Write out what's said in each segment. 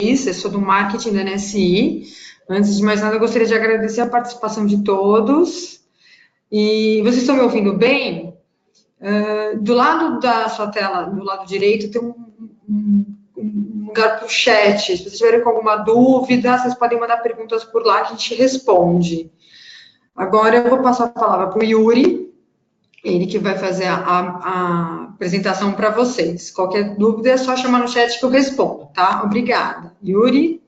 Eu sou do marketing da NSI. Antes de mais nada, eu gostaria de agradecer a participação de todos. E vocês estão me ouvindo bem? Do lado da sua tela, do lado direito, tem um lugar para o chat. Se vocês tiverem com alguma dúvida, vocês podem mandar perguntas por lá que a gente responde. Agora eu vou passar a palavra para o Yuri, ele que vai fazer a apresentação para vocês. Qualquer dúvida é só chamar no chat que eu respondo, tá? Obrigada. Yuri?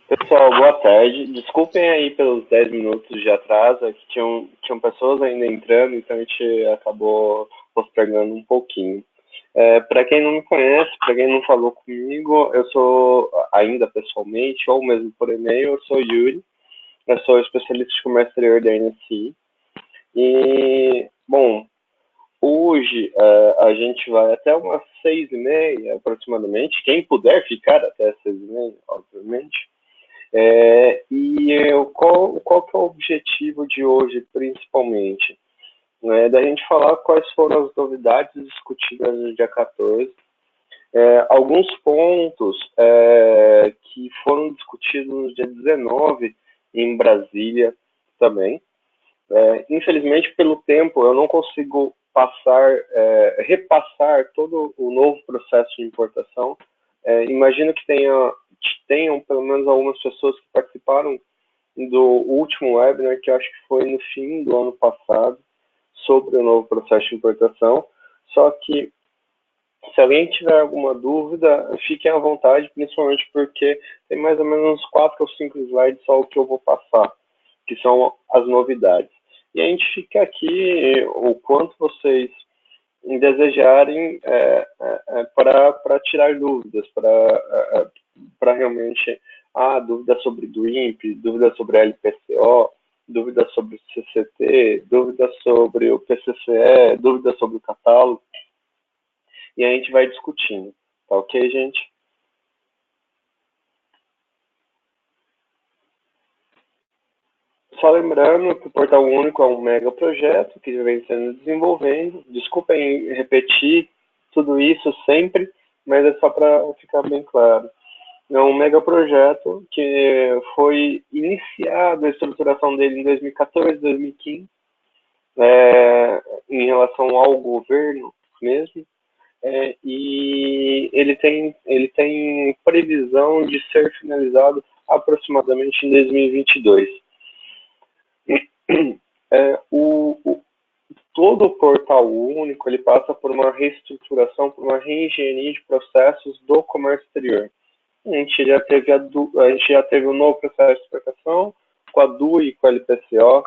Pessoal, boa tarde. Desculpem aí pelos 10 minutos de atraso, é que tinham pessoas ainda entrando, então a gente acabou postergando um pouquinho. Para quem não me conhece, para quem não falou comigo, eu sou, ainda pessoalmente, ou mesmo por e-mail, eu sou Yuri, eu sou especialista de comércio exterior da NSI. E, bom, hoje a gente vai até umas 6h30 aproximadamente, quem puder ficar até as 6h30, obviamente. Qual que é o objetivo de hoje, principalmente? Da gente falar quais foram as novidades discutidas no dia 14, alguns pontos que foram discutidos no dia 19 em Brasília também. Infelizmente, pelo tempo, eu não consigo repassar todo o novo processo de importação. Imagino que tenham pelo menos algumas pessoas que participaram do último webinar, que eu acho que foi no fim do ano passado, sobre o novo processo de importação. Só que, se alguém tiver alguma dúvida, fiquem à vontade, principalmente porque tem mais ou menos uns 4 ou 5 slides só o que eu vou passar, que são as novidades. E a gente fica aqui o quanto vocês desejarem para tirar dúvidas, para realmente dúvida sobre DWIMP, dúvida sobre a LPCO, dúvida sobre o CCT, dúvida sobre o PCCE, dúvida sobre o catálogo, e a gente vai discutindo, tá ok, gente? Só lembrando que o Portal Único é um mega projeto que vem sendo desenvolvendo. Desculpem repetir tudo isso sempre, mas é só para ficar bem claro. É um mega projeto que foi iniciado a estruturação dele em 2014, 2015, em relação ao governo mesmo. E ele tem previsão de ser finalizado aproximadamente em 2022. Todo o portal único ele passa por uma reestruturação, por uma reengenharia de processos do comércio exterior. A gente já teve um novo processo de exportação com a DUI e com a LPCO,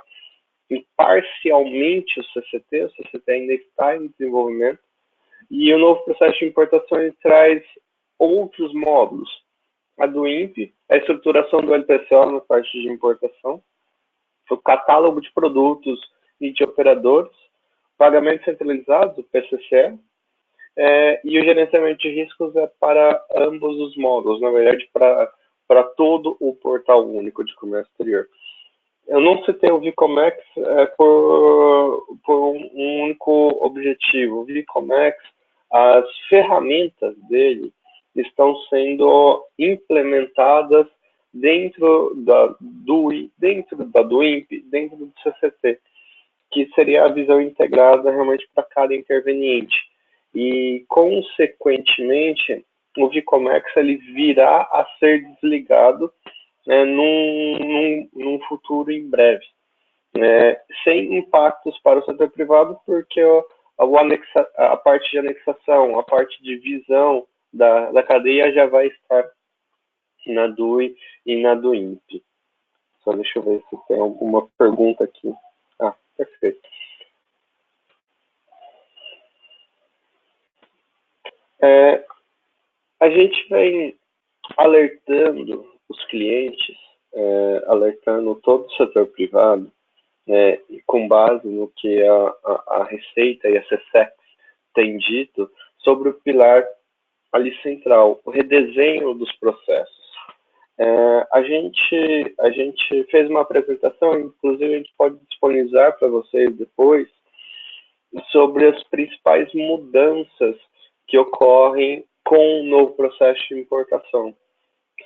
e parcialmente o CCT ainda está em desenvolvimento, e o novo processo de importação ele traz outros módulos. A DWIMP, a estruturação do LPCO na parte de importação, o catálogo de produtos e de operadores, pagamentos centralizados, o PCCE, e o gerenciamento de riscos é para ambos os módulos, na verdade, para todo o portal único de comércio exterior. Eu não citei o Vicomex por um único objetivo. O Vicomex, as ferramentas dele estão sendo implementadas dentro da DUI, dentro da DWIMP, dentro do CCT, que seria a visão integrada realmente para cada interveniente. E, consequentemente, o Vicomex ele virá a ser desligado num futuro em breve, sem impactos para o setor privado, porque a parte de anexação, a parte de visão da cadeia já vai estar na DUI e na DWIMP. Só deixa eu ver se tem alguma pergunta aqui. Perfeito. A gente vem alertando os clientes, alertando todo o setor privado, com base no que a Receita e a SESEX têm dito sobre o pilar ali central, o redesenho dos processos. A gente fez uma apresentação, inclusive a gente pode disponibilizar para vocês depois, sobre as principais mudanças que ocorrem com o novo processo de importação.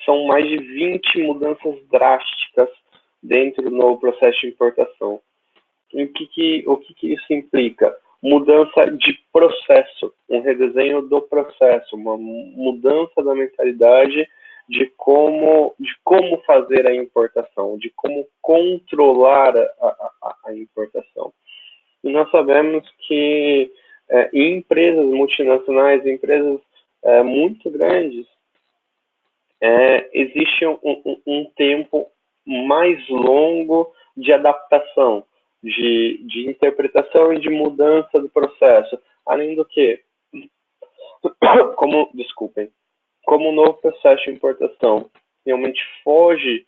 São mais de 20 mudanças drásticas dentro do novo processo de importação. E o que isso implica? Mudança de processo, um redesenho do processo, uma mudança da mentalidade de como fazer a importação, de como controlar a importação. E nós sabemos que em empresas multinacionais, empresas muito grandes, existe um tempo mais longo de adaptação, de interpretação e de mudança do processo. Além do que, como o novo processo de importação realmente foge,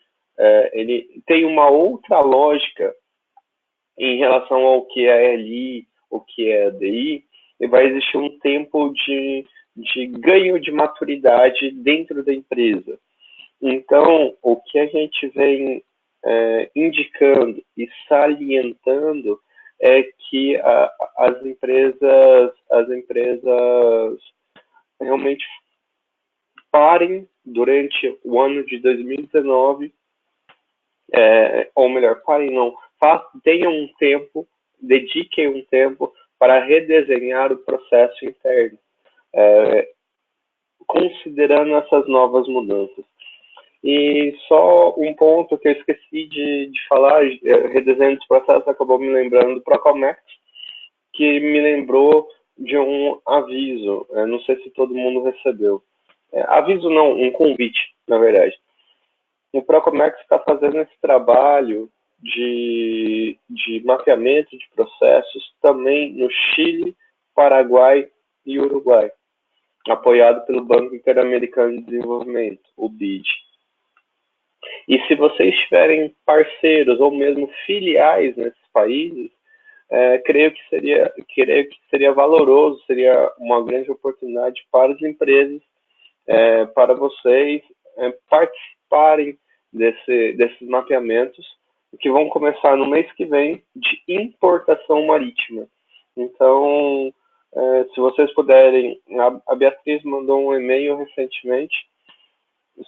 ele tem uma outra lógica em relação ao que é LI, o que é DI, e vai existir um tempo de ganho de maturidade dentro da empresa. Então, o que a gente vem indicando e salientando é que as empresas realmente parem durante o ano de 2019, ou melhor, parem não, tenham um tempo, dediquem um tempo para redesenhar o processo interno, considerando essas novas mudanças. E só um ponto que eu esqueci de falar, redesenho dos processos, acabou me lembrando do Procomex, que me lembrou de um aviso, não sei se todo mundo recebeu. Aviso não, um convite, na verdade. O Procomex está fazendo esse trabalho de mapeamento de processos também no Chile, Paraguai e Uruguai, apoiado pelo Banco Interamericano de Desenvolvimento, o BID. E se vocês tiverem parceiros ou mesmo filiais nesses países, creio que seria valoroso, seria uma grande oportunidade para as empresas, para vocês participarem desses mapeamentos, que vão começar no mês que vem, de importação marítima. Então, se vocês puderem, a Beatriz mandou um e-mail recentemente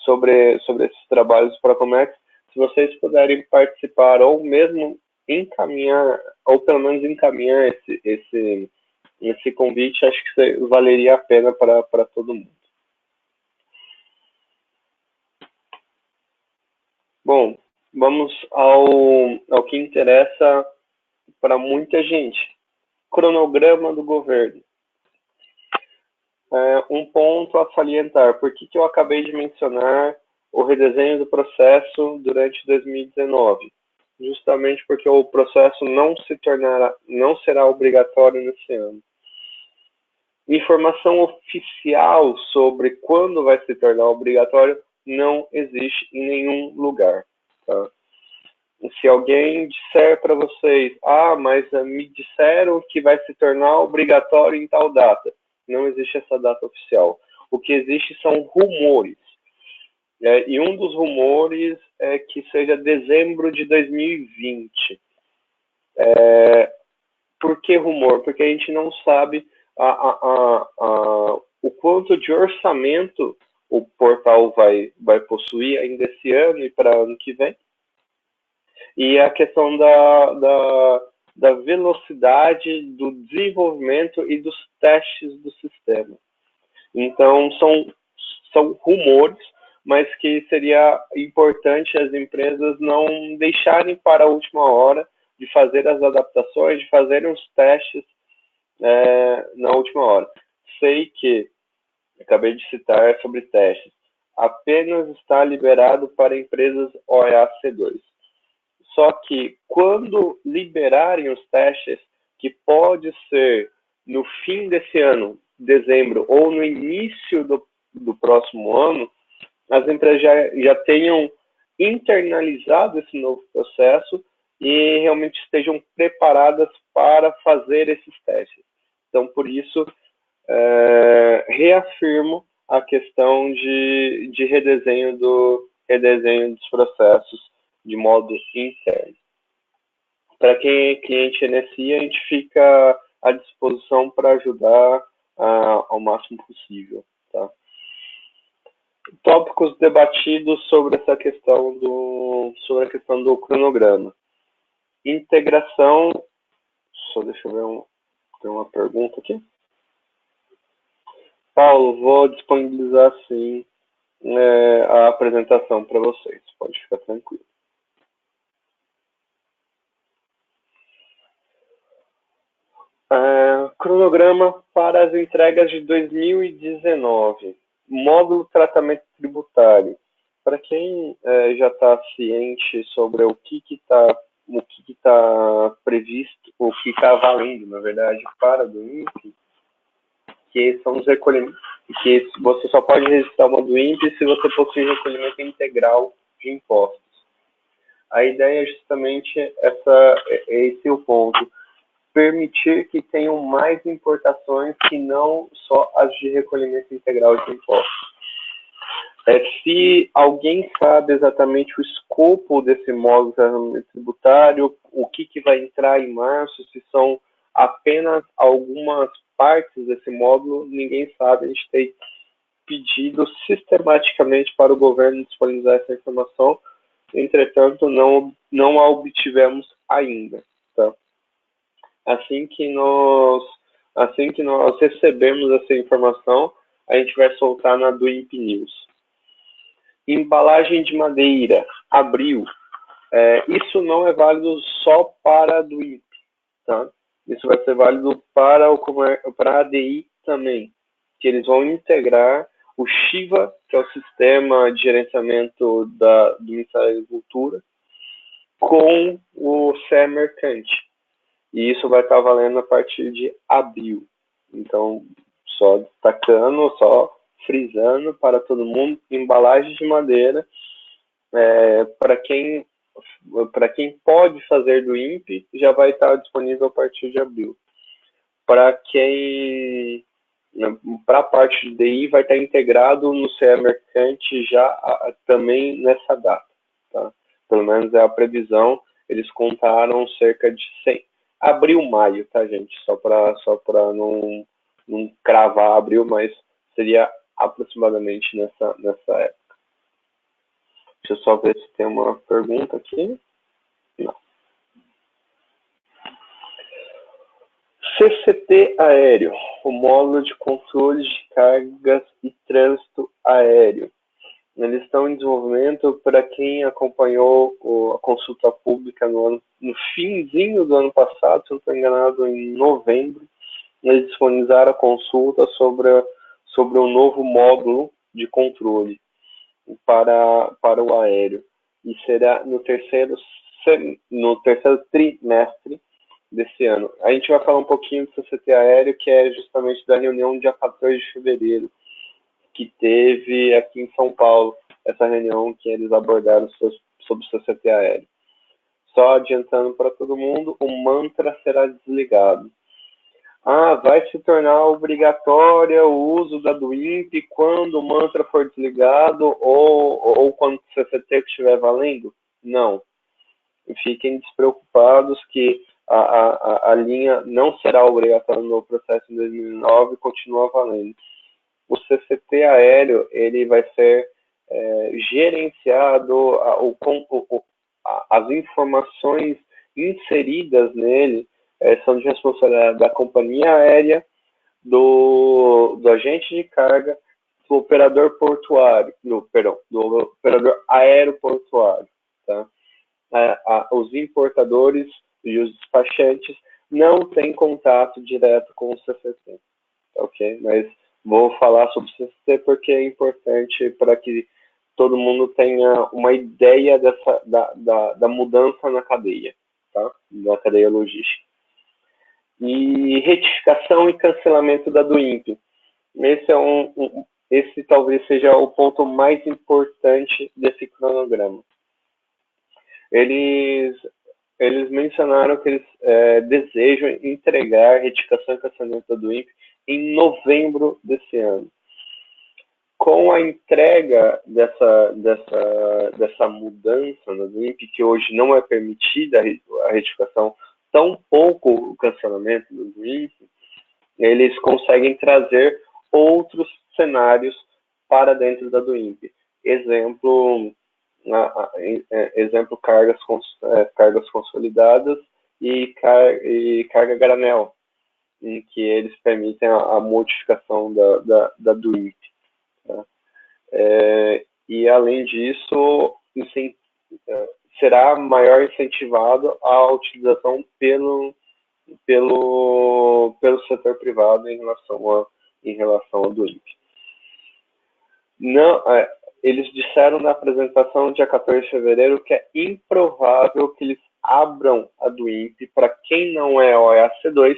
sobre esses trabalhos para Procomex, se vocês puderem participar ou mesmo encaminhar, ou pelo menos encaminhar esse convite, acho que valeria a pena para todo mundo. Bom, vamos ao que interessa para muita gente. Cronograma do governo. Um ponto a salientar. Por que eu acabei de mencionar o redesenho do processo durante 2019? Justamente porque o processo não será obrigatório nesse ano. Informação oficial sobre quando vai se tornar obrigatório não existe em nenhum lugar. Tá? Se alguém disser para vocês, mas me disseram que vai se tornar obrigatório em tal data, não existe essa data oficial. O que existe são rumores. E um dos rumores é que seja dezembro de 2020. Por que rumor? Porque a gente não sabe o quanto de orçamento o portal vai possuir ainda esse ano e para ano que vem. E a questão da velocidade do desenvolvimento e dos testes do sistema. Então, são rumores, mas que seria importante as empresas não deixarem para a última hora de fazer as adaptações, de fazerem os testes na última hora. Sei que, acabei de citar sobre testes, apenas está liberado para empresas OEAC2. Só que quando liberarem os testes, que pode ser no fim desse ano, dezembro, ou no início do próximo ano, as empresas já tenham internalizado esse novo processo e realmente estejam preparadas para fazer esses testes. Então, por isso, reafirmo a questão de redesenho dos processos de modo interno. Para quem é cliente NSI, a gente fica à disposição para ajudar ao máximo possível. Tá? tópicos debatidos sobre essa questão do cronograma. Integração, só deixa eu ver, tem uma pergunta aqui. Paulo, vou disponibilizar sim a apresentação para vocês, pode ficar tranquilo. Cronograma para as entregas de 2019. Módulo tratamento tributário. Para quem já está ciente sobre o que está previsto, o que está valendo, na verdade, para do INPE, que são os recolhimentos, que você só pode registrar uma do INPE se você possui recolhimento integral de impostos. A ideia é justamente esse é o ponto. Permitir que tenham mais importações que não só as de recolhimento integral de impostos. Se alguém sabe exatamente o escopo desse módulo tributário, o que vai entrar em março, se são apenas algumas partes desse módulo, ninguém sabe. A gente tem pedido sistematicamente para o governo disponibilizar essa informação, entretanto, não a obtivemos ainda. Tá? Assim que nós recebemos essa informação, a gente vai soltar na do INPE News. Embalagem de madeira, abril. Isso não é válido só para a do INPE, tá? Isso vai ser válido para a ADI também, que eles vão integrar o SHIVA, que é o Sistema de Gerenciamento do Ministério da Agricultura, com o CE Mercante. E isso vai estar valendo a partir de abril. Então, só destacando, só frisando para todo mundo, embalagem de madeira, para quem pode fazer do INPE, já vai estar disponível a partir de abril. Para a parte de DI, vai estar integrado no CE Mercante já também nessa data. Tá? Pelo menos é a previsão, eles contaram cerca de 100. Abril, maio, tá, gente? Só para não cravar abril, mas seria aproximadamente nessa época. Deixa eu só ver se tem uma pergunta aqui. Não. CCT aéreo, o módulo de controle de cargas e trânsito aéreo. Eles estão em desenvolvimento. Para quem acompanhou a consulta pública no finzinho do ano passado, se não estou enganado, em novembro, eles disponibilizaram a consulta sobre o novo módulo de controle para o aéreo. E será no terceiro trimestre desse ano. A gente vai falar um pouquinho do CCT aéreo, que é justamente da reunião dia 14 de fevereiro, que teve aqui em São Paulo, essa reunião que eles abordaram sobre o CCT aéreo. Só adiantando para todo mundo, o mantra será desligado. Vai se tornar obrigatória o uso da do INPE quando o mantra for desligado ou quando o CCT estiver valendo? Não. Fiquem despreocupados que a linha não será obrigatória no processo em 2009 e continua valendo. O CCT aéreo ele vai ser gerenciado, as informações inseridas nele são de responsabilidade da companhia aérea, do agente de carga, do operador portuário, do operador aeroportuário. Tá? Os importadores e os despachantes não têm contato direto com o CCT. Ok? Mas vou falar sobre o CCT porque é importante para que todo mundo tenha uma ideia da mudança na cadeia, tá? Na cadeia logística. E retificação e cancelamento da do INPE. Esse talvez seja o ponto mais importante desse cronograma. Eles mencionaram que eles desejam entregar retificação e cancelamento do INPE em novembro desse ano. Com a entrega dessa mudança no INPE, que hoje não é permitida a retificação, tão pouco o cancelamento do INPE, eles conseguem trazer outros cenários para dentro da do INPE. exemplo, exemplo cargas consolidadas e carga granel, em que eles permitem a modificação da DWIP. Tá? E, além disso, será maior incentivado a utilização pelo setor privado em relação ao DWIP. Não, eles disseram na apresentação dia 14 de fevereiro que é improvável que eles abram a DWIP para quem não é OEAC2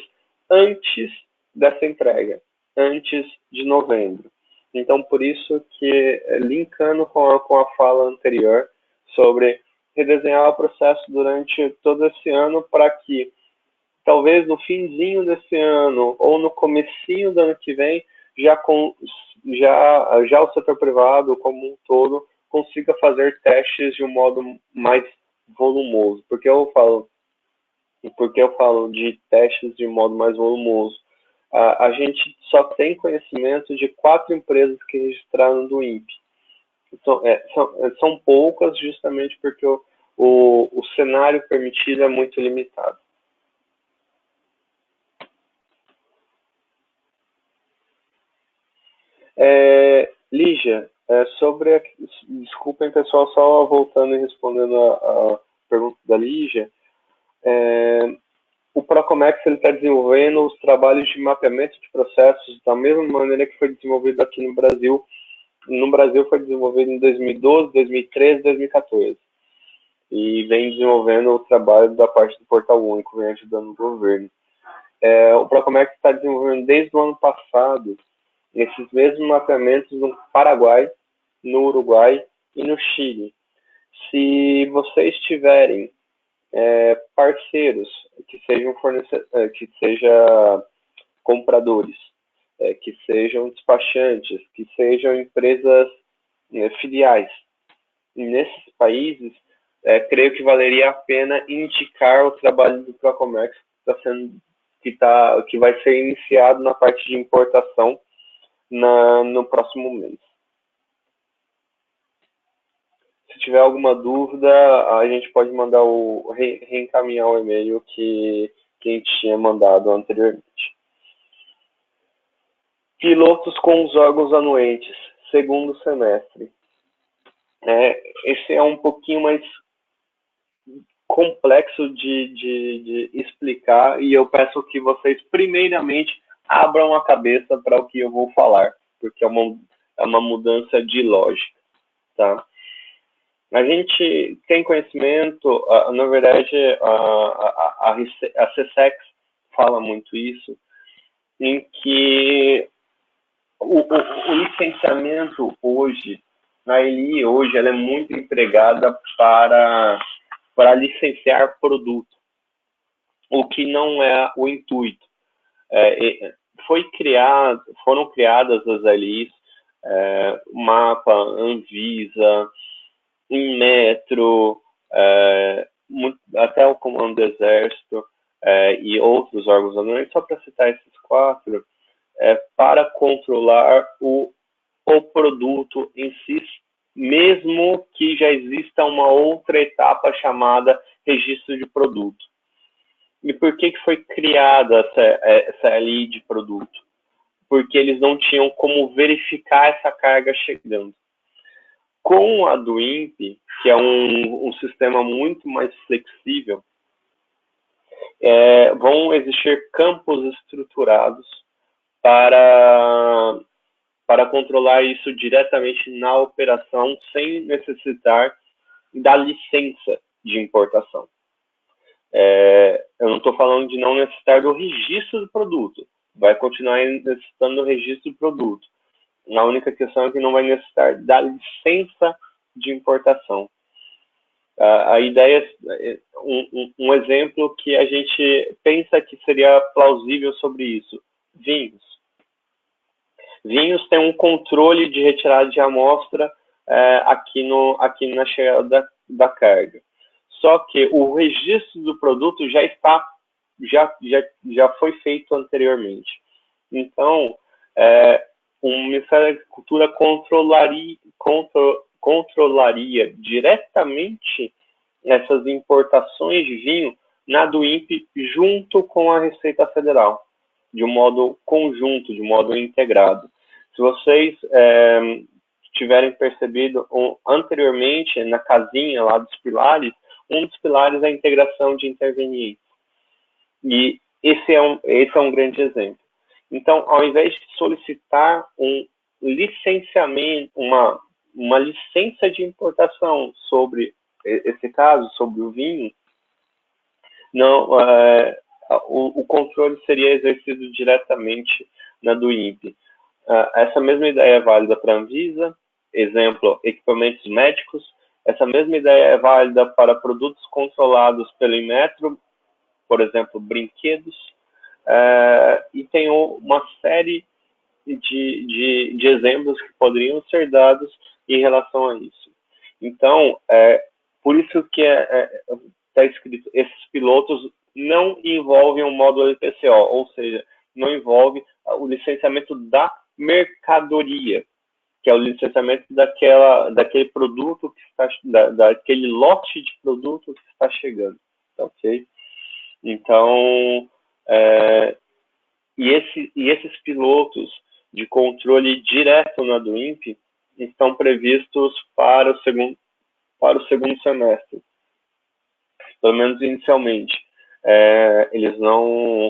antes dessa entrega, antes de novembro. Então, por isso que, linkando com a fala anterior sobre redesenhar o processo durante todo esse ano para que, talvez no finzinho desse ano ou no comecinho do ano que vem, já o setor privado como um todo consiga fazer testes de um modo mais volumoso. Por que eu falo de testes de um modo mais volumoso? A gente só tem conhecimento de 4 empresas que registraram do INPE. São poucas, justamente porque o cenário permitido é muito limitado. Lígia, desculpem, pessoal, só voltando e respondendo a pergunta da Lígia. O Procomex está desenvolvendo os trabalhos de mapeamento de processos da mesma maneira que foi desenvolvido aqui no Brasil. No Brasil foi desenvolvido em 2012, 2013, 2014. E vem desenvolvendo o trabalho da parte do Portal Único, vem ajudando o governo. O Procomex está desenvolvendo desde o ano passado esses mesmos mapeamentos no Paraguai, no Uruguai e no Chile. Se vocês tiverem parceiros que sejam que sejam compradores, que sejam despachantes, que sejam empresas filiais nesses países, creio que valeria a pena indicar o trabalho do Procomex que vai ser iniciado na parte de importação no próximo mês. Se tiver alguma dúvida, a gente pode mandar reencaminhar o e-mail que a gente tinha mandado anteriormente. Pilotos com os órgãos anuentes, segundo semestre. Esse é um pouquinho mais complexo de explicar, e eu peço que vocês, primeiramente, abram a cabeça para o que eu vou falar, porque é uma mudança de lógica, tá? A gente tem conhecimento, na verdade, a CSEX fala muito isso, em que o licenciamento hoje, na ELI hoje, ela é muito empregada para licenciar produto, o que não é o intuito. Foram criadas as LIs, Mapa, Anvisa, Inmetro, até o Comando do Exército e outros órgãos anuentes, só para citar esses 4, para controlar o produto em si, mesmo que já exista uma outra etapa chamada registro de produto. E por que foi criada essa LI de produto? Porque eles não tinham como verificar essa carga chegando. Com a DWIMP, que é um sistema muito mais flexível, vão existir campos estruturados para controlar isso diretamente na operação, sem necessitar da licença de importação. Eu não estou falando de não necessitar do registro do produto, vai continuar necessitando do registro do produto. A única questão é que não vai necessitar da licença de importação. A ideia é um exemplo que a gente pensa que seria plausível sobre isso. Vinhos. Vinhos têm um controle de retirada de amostra aqui na chegada da carga. Só que o registro do produto já foi feito anteriormente. Então, o Ministério da Agricultura controlaria diretamente essas importações de vinho na do INPE junto com a Receita Federal, de um modo conjunto, de um modo integrado. Se vocês tiverem percebido anteriormente, na casinha lá dos pilares, um dos pilares é a integração de intervenientes. E esse é um grande exemplo. Então, ao invés de solicitar um licenciamento, uma licença de importação sobre esse caso, sobre o vinho, não, o controle seria exercido diretamente na do INPE. Essa mesma ideia é válida para a Anvisa, exemplo, equipamentos médicos. Essa mesma ideia é válida para produtos controlados pelo Inmetro, por exemplo, brinquedos. E tem uma série de exemplos que poderiam ser dados em relação a isso. Então, por isso que está escrito, esses pilotos não envolvem o módulo LPCO, ou seja, não envolve o licenciamento da mercadoria, que é o licenciamento daquele produto que está, daquele lote de produto que está chegando, ok? Então, esses pilotos de controle direto na do INPE estão previstos para o segundo semestre, pelo menos inicialmente.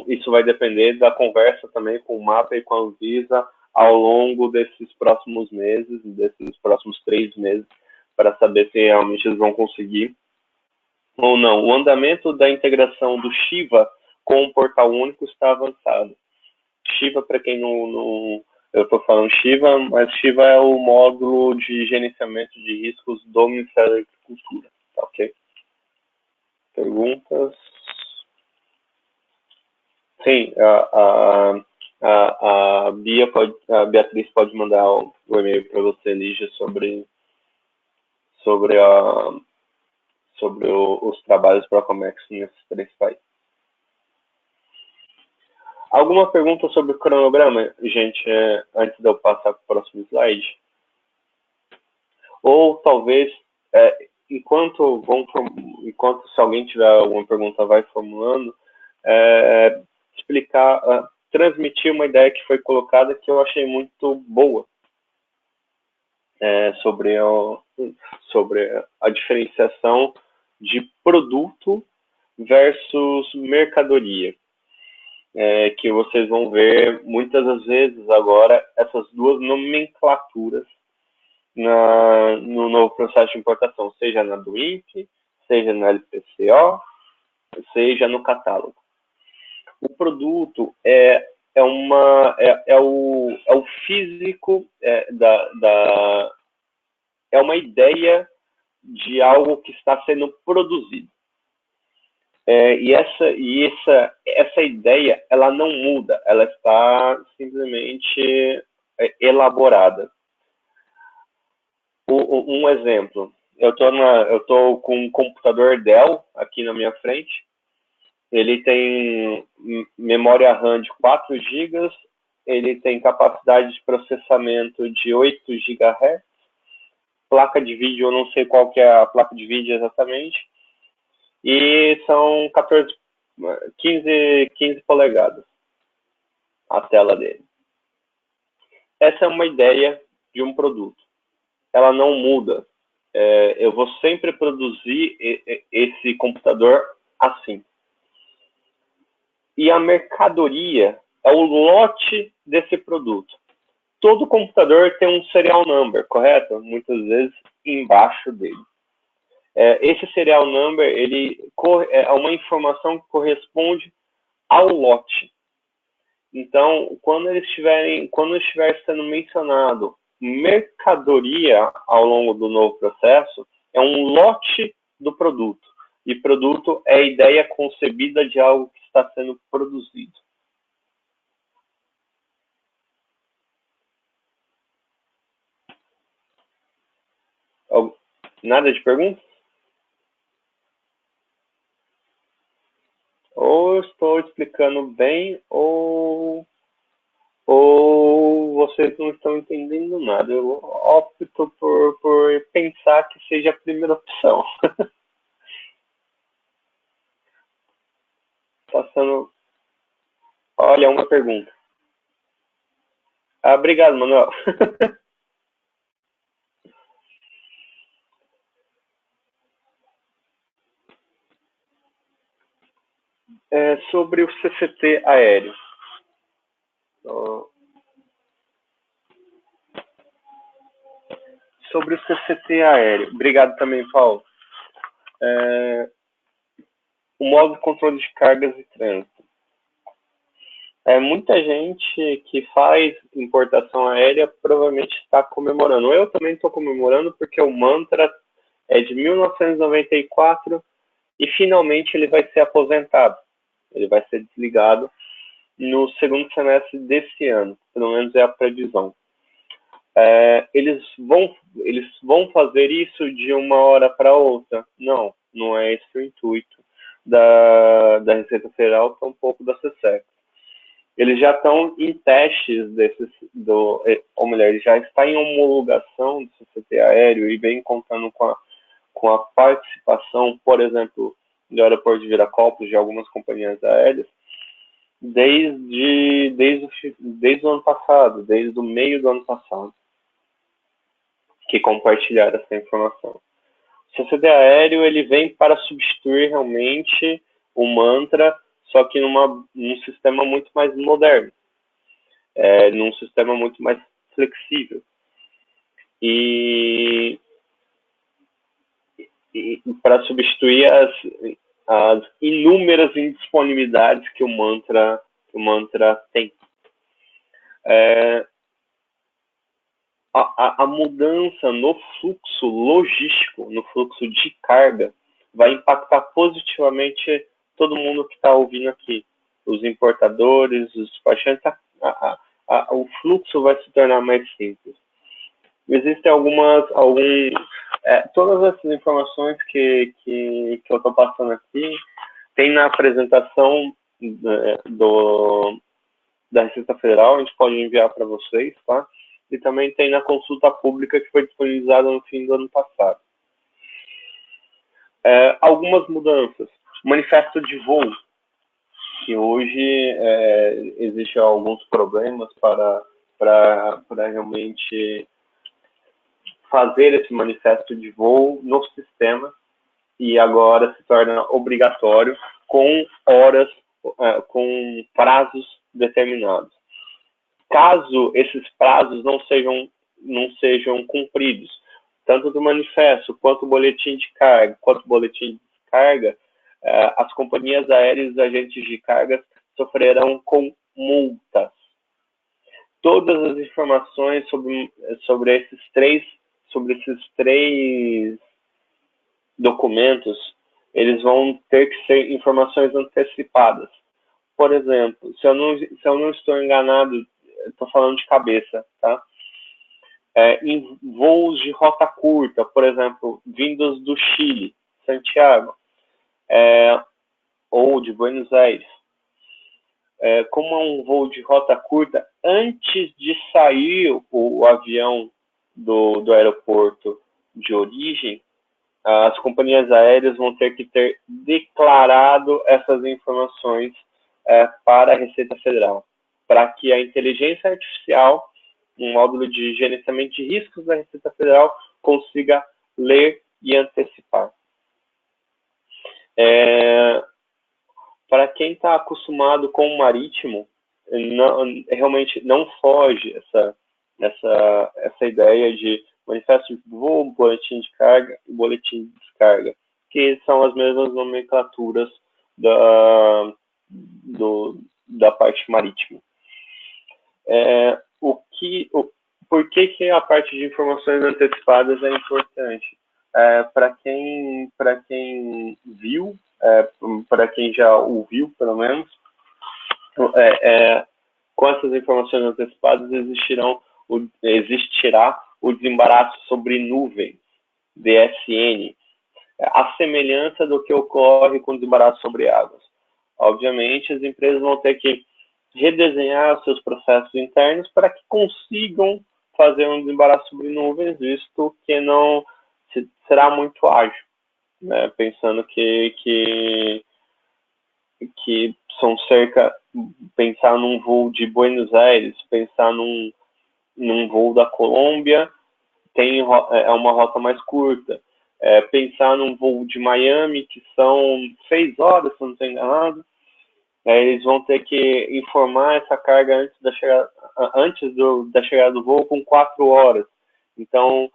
Isso vai depender da conversa também com o MAPA e com a Anvisa ao longo desses próximos meses, desses próximos 3 meses, para saber se realmente eles vão conseguir ou não. O andamento da integração do Shiva com o Portal Único está avançado. Shiva, para quem não eu estou falando Shiva, mas Shiva é o módulo de gerenciamento de riscos do Ministério da Agricultura, tá ok? Perguntas? Sim, a Beatriz pode mandar o e-mail para você, Lígia, sobre os trabalhos para Comex nesses 3 países. Alguma pergunta sobre o cronograma, gente, antes de eu passar para o próximo slide? Ou talvez, enquanto se alguém tiver alguma pergunta, vai formulando, explicar, transmitir uma ideia que foi colocada que eu achei muito boa, sobre a diferenciação de produto versus mercadoria. Que vocês vão ver muitas das vezes agora essas duas nomenclaturas no novo processo de importação, seja na do INPE, seja na LPCO, seja no catálogo. O produto é o físico é uma ideia de algo que está sendo produzido. E essa ideia, ela não muda, ela está simplesmente elaborada. Um exemplo, eu estou com um computador Dell aqui na minha frente, ele tem memória RAM de 4 GB, ele tem capacidade de processamento de 8 GHz, placa de vídeo, eu não sei qual que é a placa de vídeo exatamente, e são 15 polegadas a tela dele. Essa é uma ideia de um produto. Ela não muda. Eu vou sempre produzir esse computador assim. E a mercadoria é o lote desse produto. Todo computador tem um serial number, correto? Muitas vezes embaixo dele. Esse serial number é uma informação que corresponde ao lote. Então, quando estiver sendo mencionado mercadoria ao longo do novo processo, é um lote do produto. E produto é a ideia concebida de algo que está sendo produzido. Nada de pergunta? Ou estou explicando bem, ou vocês não estão entendendo nada. Eu opto por poder pensar que seja a primeira opção. Passando. Olha, uma pergunta. Obrigado, Manuel. Sobre o CCT aéreo. Sobre o CCT aéreo. Obrigado também, Paulo. O modo de controle de cargas e trânsito. Muita gente que faz importação aérea provavelmente está comemorando. Eu também estou comemorando porque o Mantra é de 1994 e finalmente ele vai ser aposentado. Ele vai ser desligado no segundo semestre desse ano, pelo menos é a previsão. Eles vão fazer isso de uma hora para outra? Não, não é esse o intuito da Receita Federal, tampouco da CSEC. Eles já estão em testes ou melhor, ele já está em homologação do CCT aéreo e vem contando com a participação, por exemplo, do aeroporto de Viracopos, de algumas companhias aéreas, desde o ano passado, desde o meio do ano passado, que compartilharam essa informação. O CCT aéreo ele vem para substituir realmente o Mantra, só que num sistema muito mais moderno, num sistema muito mais flexível. E para substituir as inúmeras indisponibilidades que o Mantra tem. A mudança no fluxo logístico, no fluxo de carga, vai impactar positivamente todo mundo que está ouvindo aqui. Os importadores, os despachantes, o fluxo vai se tornar mais simples. Existem todas essas informações que eu estou passando aqui, tem na apresentação da Receita Federal, a gente pode enviar para vocês, tá? E também tem na consulta pública que foi disponibilizada no fim do ano passado. Algumas mudanças. Manifesto de voo, que hoje existem alguns problemas para realmente fazer esse manifesto de voo no sistema e agora se torna obrigatório com horas, com prazos determinados. Caso esses prazos não sejam cumpridos, tanto do manifesto, quanto o boletim de carga, quanto o boletim de descarga, as companhias aéreas e os agentes de cargas sofrerão com multas. Todas as informações sobre esses três documentos, eles vão ter que ser informações antecipadas. Por exemplo, se eu não estou enganado, estou falando de cabeça, tá? Em voos de rota curta, por exemplo, vindos do Chile, Santiago, ou de Buenos Aires, como é um voo de rota curta, antes de sair o avião do aeroporto de origem, as companhias aéreas vão ter que ter declarado essas informações para a Receita Federal, para que a inteligência artificial, um módulo de gerenciamento de riscos da Receita Federal, consiga ler e antecipar. Para quem está acostumado com o marítimo, realmente não foge essa ideia de manifesto de voo, boletim de carga e boletim de descarga, que são as mesmas nomenclaturas da parte marítima. Por que a parte de informações antecipadas é importante? Para quem viu, para quem já ouviu, pelo menos, com essas informações antecipadas existirá o desembaraço sobre nuvens, DSN, a semelhança do que ocorre com o desembaraço sobre águas. Obviamente, as empresas vão ter que redesenhar seus processos internos para que consigam fazer um desembaraço sobre nuvens, visto que não será muito ágil, né? Pensando que são pensar num voo de Buenos Aires, pensar num voo da Colômbia, é uma rota mais curta. Pensar num voo de Miami, que são 6 horas, se não estou enganado, eles vão ter que informar essa carga antes da chegada do voo com 4 horas. Então,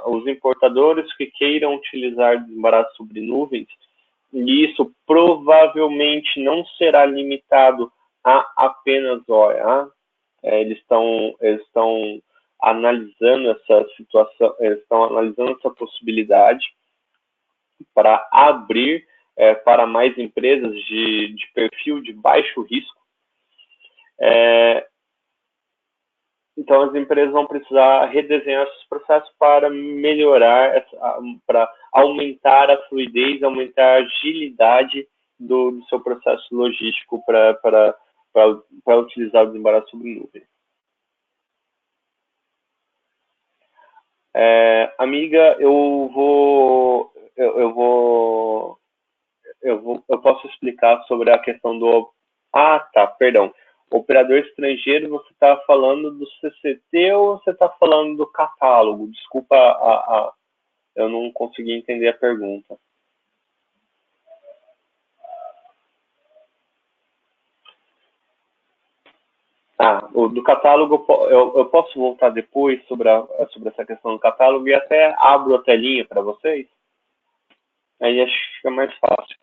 os importadores que queiram utilizar desembaraço sobre nuvens, e isso provavelmente não será limitado a apenas OEA. Eles estão analisando essa situação, eles estão analisando essa possibilidade para abrir para mais empresas de perfil de baixo risco. Então, as empresas vão precisar redesenhar esses processos para melhorar, para aumentar a fluidez, aumentar a agilidade do seu processo logístico para utilizar o desembaraço sobre nuvem. Amiga, eu posso explicar sobre a questão do... Perdão. Operador estrangeiro, você está falando do CCT ou você está falando do catálogo? Desculpa, eu não consegui entender a pergunta. O do catálogo, eu posso voltar depois sobre essa questão do catálogo e até abro a telinha para vocês? Aí acho que fica mais fácil.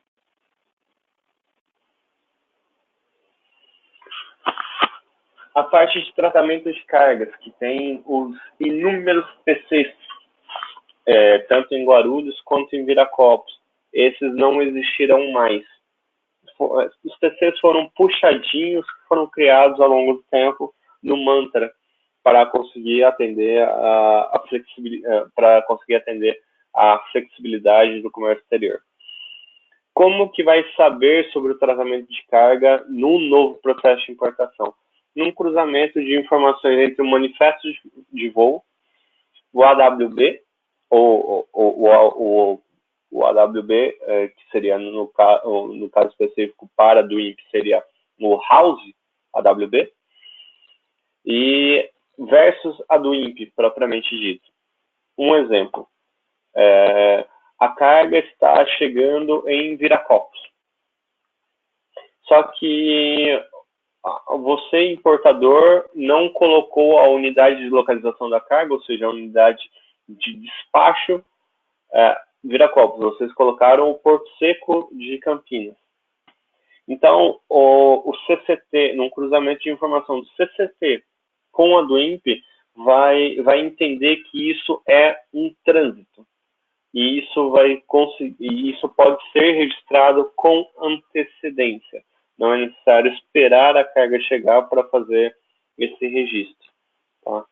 A parte de tratamento de cargas, que tem os inúmeros PCs, tanto em Guarulhos quanto em Viracopos, esses não existirão mais. Os PCs foram puxadinhos, que foram criados ao longo do tempo no Mantra, para conseguir atender a flexibilidade do comércio exterior. Como que vai saber sobre o tratamento de carga no novo processo de importação? Num cruzamento de informações entre o manifesto de voo, o AWB, o AWB, que seria, no caso específico, para do INPE, seria o House AWB, e versus a do INPE, propriamente dito. Um exemplo, a carga está chegando em Viracopos. Só que você, importador, não colocou a unidade de localização da carga, ou seja, a unidade de despacho Viracopos. Vocês colocaram o Porto Seco de Campinas. Então, o CCT, num cruzamento de informação do CCT com a do INPE, vai entender que isso é um trânsito. E isso pode ser registrado com antecedência. Não é necessário esperar a carga chegar para fazer esse registro. Tá?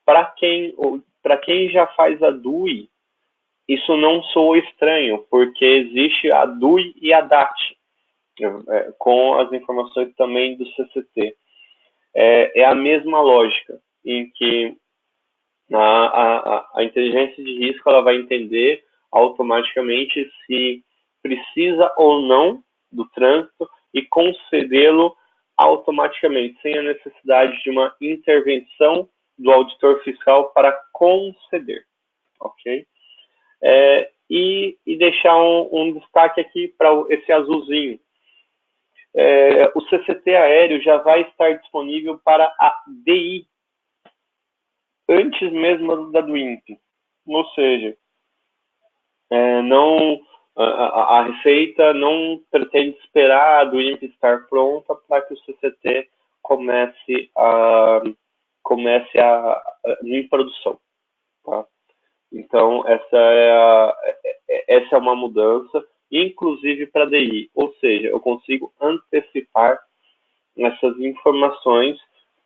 Para quem já faz a DUI, isso não soa estranho, porque existe a DUI e a DAT, com as informações também do CCT. É a mesma lógica, em que a inteligência de risco ela vai entender automaticamente se precisa ou não do trânsito e concedê-lo automaticamente, sem a necessidade de uma intervenção do auditor fiscal para conceder, ok? E deixar um destaque aqui para esse azulzinho. O CCT aéreo já vai estar disponível para a DI, antes mesmo da do INPE. Ou seja, a Receita não pretende esperar a do INPE estar pronta para que o CCT comece em produção. Tá? Então, essa é uma mudança, inclusive para a DI. Ou seja, eu consigo antecipar essas informações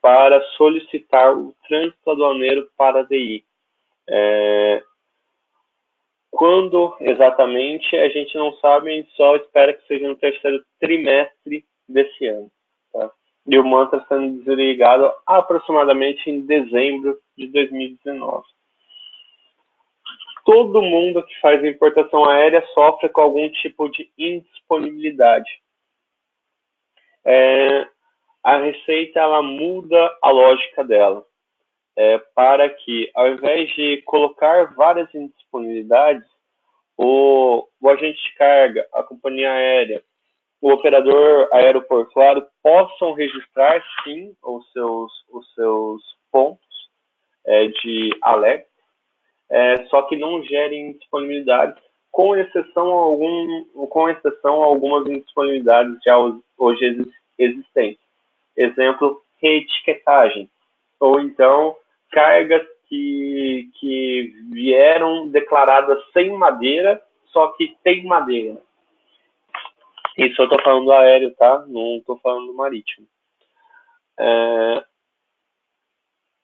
para solicitar o trânsito aduaneiro para a DI. Quando exatamente a gente não sabe, a gente só espera que seja no terceiro trimestre desse ano. Tá? e o mantra sendo desligado aproximadamente em dezembro de 2019. Todo mundo que faz importação aérea sofre com algum tipo de indisponibilidade. A Receita ela muda a lógica dela, para que, ao invés de colocar várias indisponibilidades, o agente de carga, a companhia aérea, o operador aeroportuário possam registrar, sim, os seus pontos de alerta, só que não gerem indisponibilidade, com exceção a algumas indisponibilidades já hoje existentes. Exemplo, reetiquetagem, ou então cargas que vieram declaradas sem madeira, só que tem madeira. Isso eu estou falando do aéreo, tá? Não estou falando do marítimo.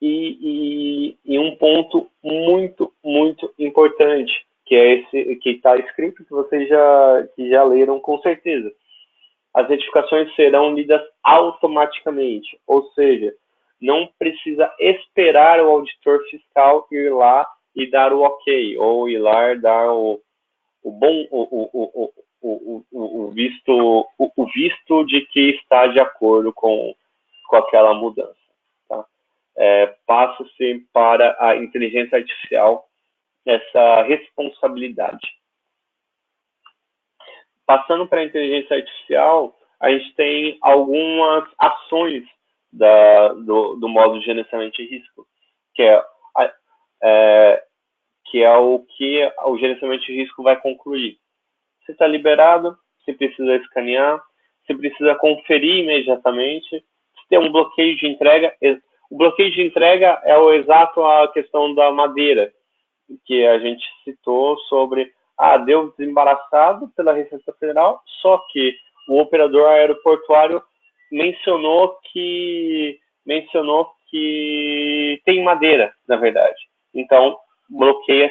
E um ponto muito, muito importante, que é esse que está escrito, que vocês já leram com certeza. As retificações serão lidas automaticamente, ou seja, não precisa esperar o auditor fiscal ir lá e dar o ok, ou ir lá e dar o visto de que está de acordo com aquela mudança. Tá? Passa-se para a inteligência artificial essa responsabilidade. Passando para a inteligência artificial, a gente tem algumas ações do modo de gerenciamento de risco, que é o que o gerenciamento de risco vai concluir. Se está liberado, se precisa escanear, se precisa conferir imediatamente, se tem um bloqueio de entrega. O bloqueio de entrega é o exato a questão da madeira, que a gente citou sobre, deu desembaraçado pela Receita Federal, só que o operador aeroportuário mencionou que tem madeira, na verdade. Então, bloqueia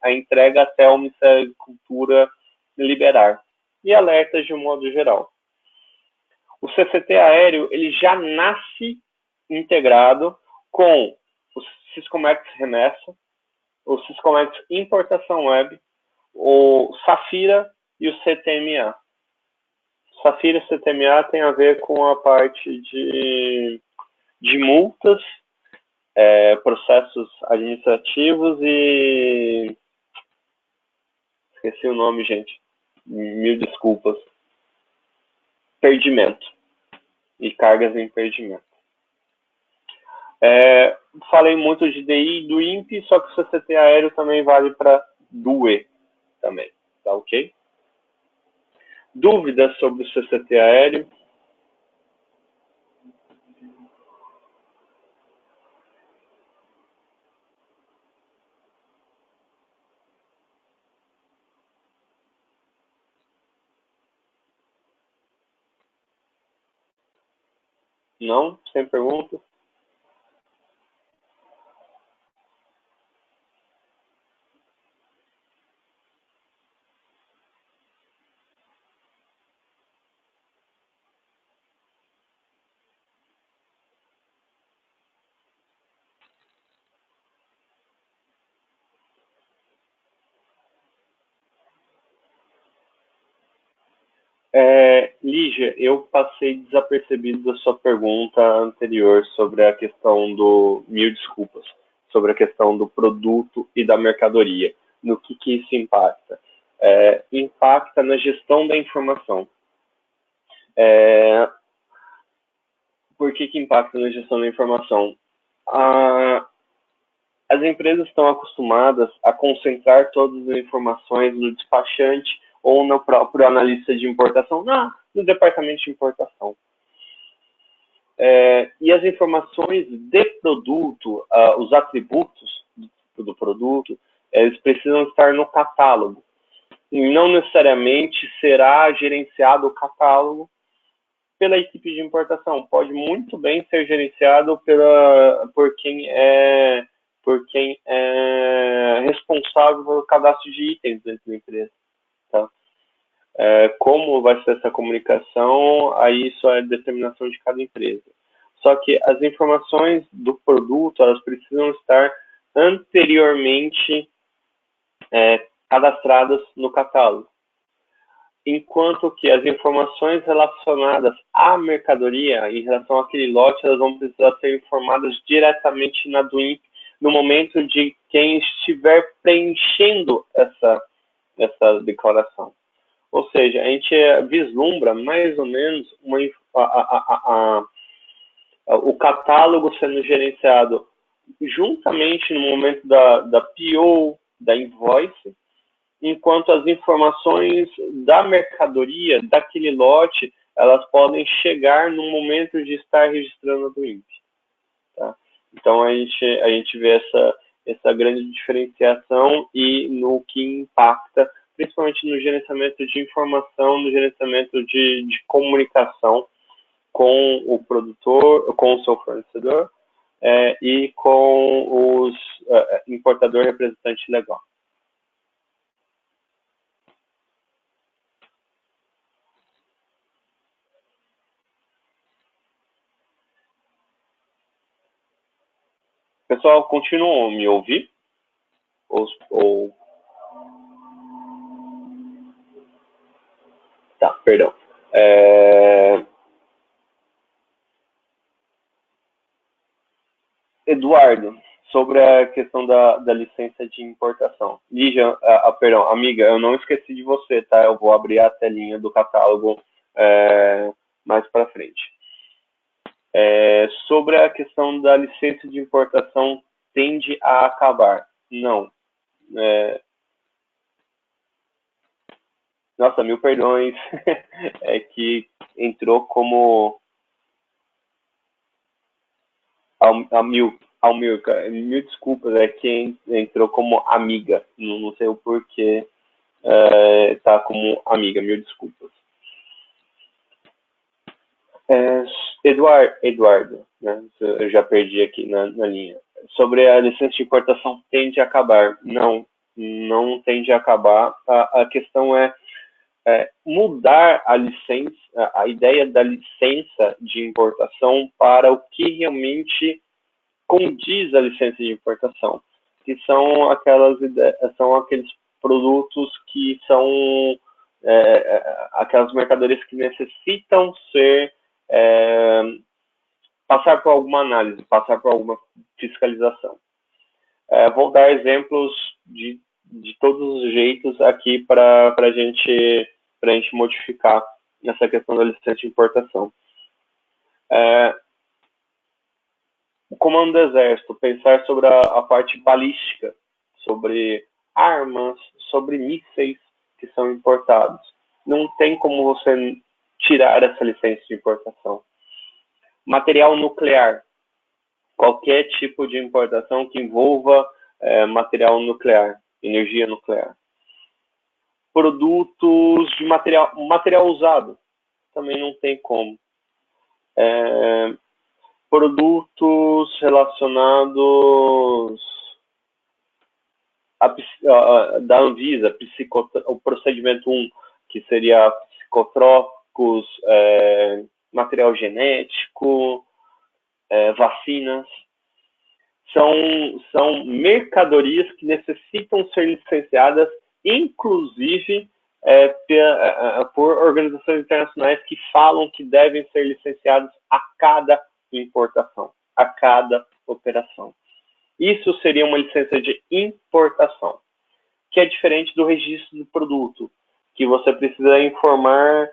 a entrega até o Ministério da Agricultura liberar. E alertas de um modo geral. O CCT aéreo ele já nasce integrado com o Syscomex Remessa, o Syscomex Importação Web, o Safira e o CTMA. Safira e CTMA tem a ver com a parte de multas, processos administrativos e... Esqueci o nome, gente. Mil desculpas. Perdimento. E cargas em perdimento. Falei muito de DI e do INPE, só que o CCT aéreo também vale para DUE também, tá ok? Dúvidas sobre o CCT aéreo? Não? Sem perguntas? Lígia, eu passei desapercebido da sua pergunta anterior sobre a questão mil desculpas, sobre a questão do produto e da mercadoria. No que isso impacta? Impacta na gestão da informação. Por que impacta na gestão da informação? As empresas estão acostumadas a concentrar todas as informações no despachante ou no próprio analista de importação, no departamento de importação. E as informações de produto, os atributos do produto, eles precisam estar no catálogo. E não necessariamente será gerenciado o catálogo pela equipe de importação. Pode muito bem ser gerenciado por quem é responsável pelo cadastro de itens dentro da empresa. Tá? Como vai ser essa comunicação, aí isso é determinação de cada empresa. Só que as informações do produto, elas precisam estar anteriormente cadastradas no catálogo. Enquanto que as informações relacionadas à mercadoria, em relação àquele lote, elas vão precisar ser informadas diretamente na DWIMP no momento de quem estiver preenchendo essa declaração. Ou seja, a gente vislumbra mais ou menos o catálogo sendo gerenciado juntamente no momento da PO, da invoice, enquanto as informações da mercadoria, daquele lote, elas podem chegar no momento de estar registrando a DWIMP. Tá? Então, a gente vê essa grande diferenciação e no que impacta, principalmente no gerenciamento de informação, no gerenciamento de comunicação com o produtor, com o seu fornecedor e com os importador representante legal. Pessoal, continuam a me ouvir? Tá, perdão. Eduardo, sobre a questão da licença de importação. Lígia, perdão, amiga, eu não esqueci de você, tá? Eu vou abrir a telinha do catálogo mais para frente. Sobre a questão da licença de importação, tende a acabar? Não. Nossa, mil perdões. É que entrou como Almilca, mil desculpas, é que entrou como amiga, não sei o porquê, tá como amiga, mil desculpas. Eduardo, né, eu já perdi aqui na linha. Sobre a licença de importação, tende a acabar? Não tende a acabar. A questão é mudar a licença, a ideia da licença de importação para o que realmente condiz a licença de importação, que são aqueles produtos que são aquelas mercadorias que necessitam passar por alguma análise, passar por alguma fiscalização. Vou dar exemplos de todos os jeitos aqui para a gente modificar essa questão da licença de importação. O comando do exército, pensar sobre a parte balística, sobre armas, sobre mísseis que são importados. Não tem como você tirar essa licença de importação. Material nuclear. Qualquer tipo de importação que envolva material nuclear, energia nuclear. Produtos de material usado. Também não tem como. Produtos relacionados da Anvisa, o procedimento 1, que seria psicotrópicos, material genético, vacinas, são mercadorias que necessitam ser licenciadas, inclusive por organizações internacionais que falam que devem ser licenciadas a cada importação, a cada operação. Isso seria uma licença de importação, que é diferente do registro do produto, que você precisa informar,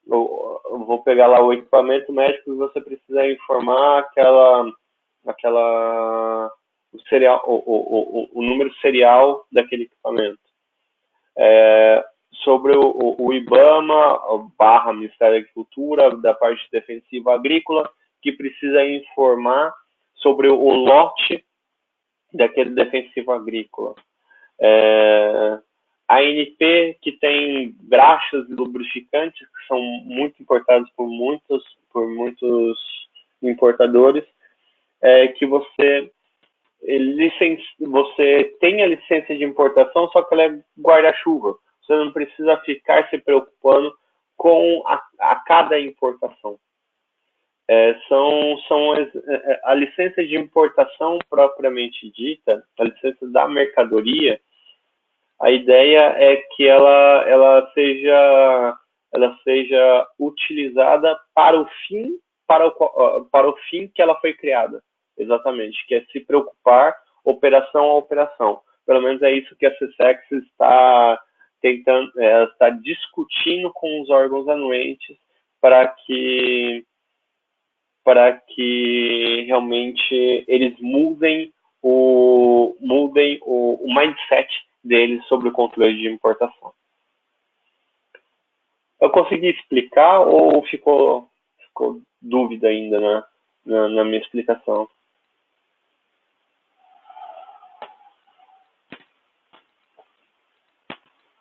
eu vou pegar lá o equipamento médico e você precisa informar o número serial daquele equipamento. Sobre o IBAMA, / Ministério da Agricultura, da parte defensiva agrícola, que precisa informar sobre o lote daquele defensivo agrícola. A ANP, que tem graxas e lubrificantes, que são muito importados por muitos importadores, que você tem a licença de importação, só que ela é guarda-chuva. você não precisa ficar se preocupando com a cada importação. A licença de importação propriamente dita, a licença da mercadoria, a ideia é que ela seja utilizada para o fim para o fim que ela foi criada, exatamente, que é se preocupar operação a operação. Pelo menos é isso que a CSEX está tentando, está discutindo com os órgãos anuentes para que realmente eles mudem o mindset deles sobre o controle de importação. Eu consegui explicar ou ficou dúvida ainda na minha explicação?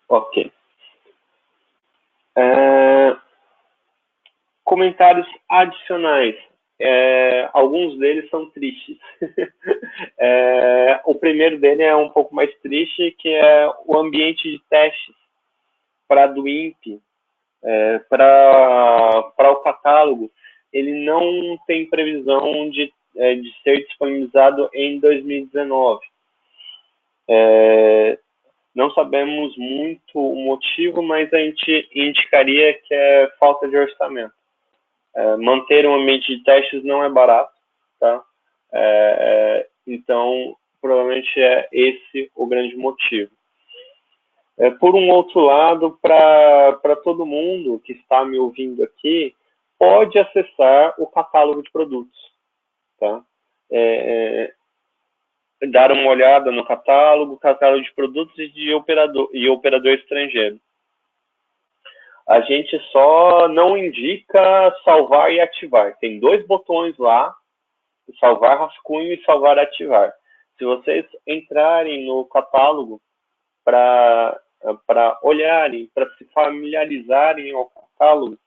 Ok. Comentários adicionais. Alguns deles são tristes. O primeiro dele é um pouco mais triste, que é o ambiente de testes para a DWIMP, para o catálogo. Ele não tem previsão de ser disponibilizado em 2019. Não sabemos muito o motivo, mas a gente indicaria que é falta de orçamento. Manter um ambiente de testes não é barato, tá? Então, provavelmente é esse o grande motivo. Por um outro lado, para todo mundo que está me ouvindo aqui, pode acessar o catálogo de produtos, tá? Dar uma olhada no catálogo de produtos e operador estrangeiro. A gente só não indica salvar e ativar. Tem 2 botões lá, salvar rascunho e salvar ativar. Se vocês entrarem no catálogo para olharem, para se familiarizarem ao catálogo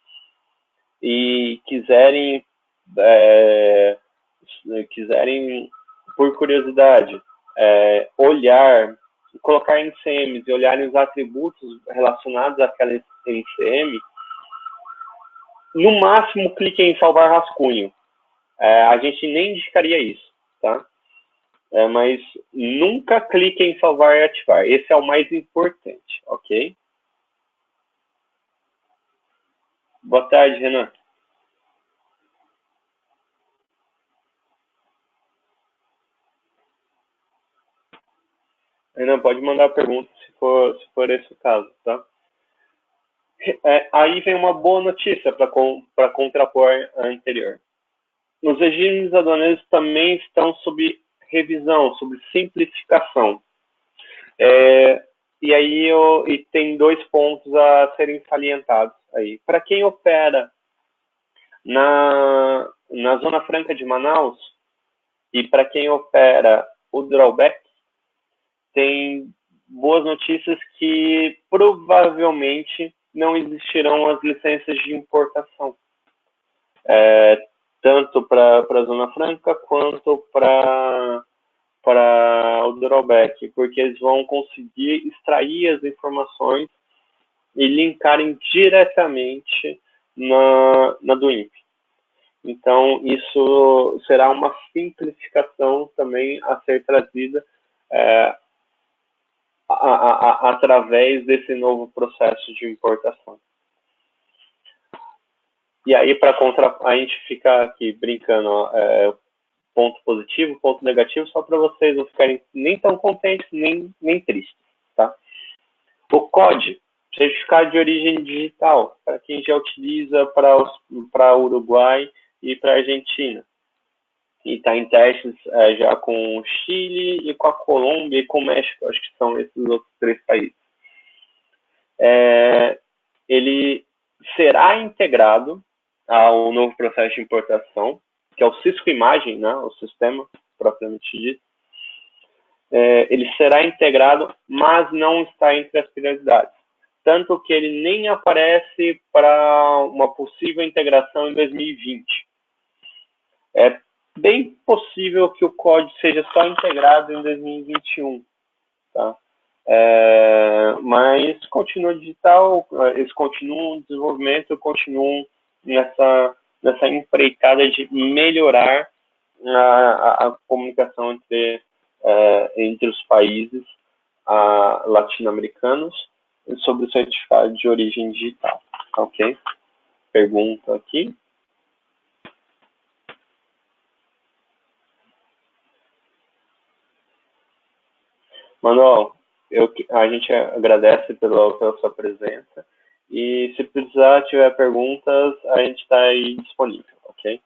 e quiserem por curiosidade, olhar, colocar NCMs e olharem os atributos relacionados àquela NCM, no máximo cliquem em salvar rascunho. A gente nem indicaria isso, tá? Mas nunca cliquem em salvar e ativar. Esse é o mais importante, ok? Boa tarde, Renan. Renan, pode mandar a pergunta se for esse o caso, tá? Aí vem uma boa notícia para contrapor a anterior. Os regimes aduaneiros também estão sob revisão, sob simplificação. E aí tem 2 pontos a serem salientados aí. Para quem opera na Zona Franca de Manaus e para quem opera o drawback, tem boas notícias que provavelmente não existirão as licenças de importação, tanto para a Zona Franca quanto para o drawback, porque eles vão conseguir extrair as informações e linkarem diretamente na DWIMP. Então, isso será uma simplificação também a ser trazida através desse novo processo de importação. E aí, a gente fica aqui brincando, ponto positivo, ponto negativo, só para vocês não ficarem nem tão contentes, nem tristes, tá? O COD, Certificado de Origem Digital, para quem já utiliza para Uruguai e para Argentina. E está em testes já com o Chile e com a Colômbia e com o México, acho que são esses outros 3 países. Ele será integrado ao novo processo de importação, que é o Cisco Imagem, né, o sistema propriamente dito. Ele será integrado, mas não está entre as prioridades. Tanto que ele nem aparece para uma possível integração em 2020. É bem possível que o código seja só integrado em 2021, tá? Mas continua digital, eles continuam em desenvolvimento, continuam nessa empreitada de melhorar a comunicação entre os países latino-americanos sobre o certificado de origem digital. Ok? Pergunta aqui. Manuel, a gente agradece pela sua presença e se precisar, tiver perguntas, a gente está aí disponível, ok?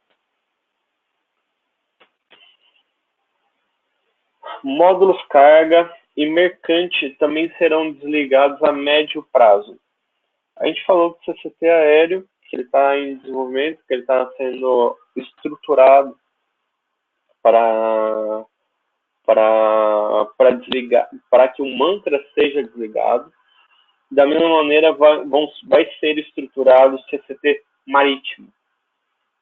Módulos carga e mercante também serão desligados a médio prazo. A gente falou do CCT aéreo, que ele está em desenvolvimento, que ele está sendo estruturado para desligar, para que o mantra seja desligado. Da mesma maneira, vai ser estruturado o CCT marítimo,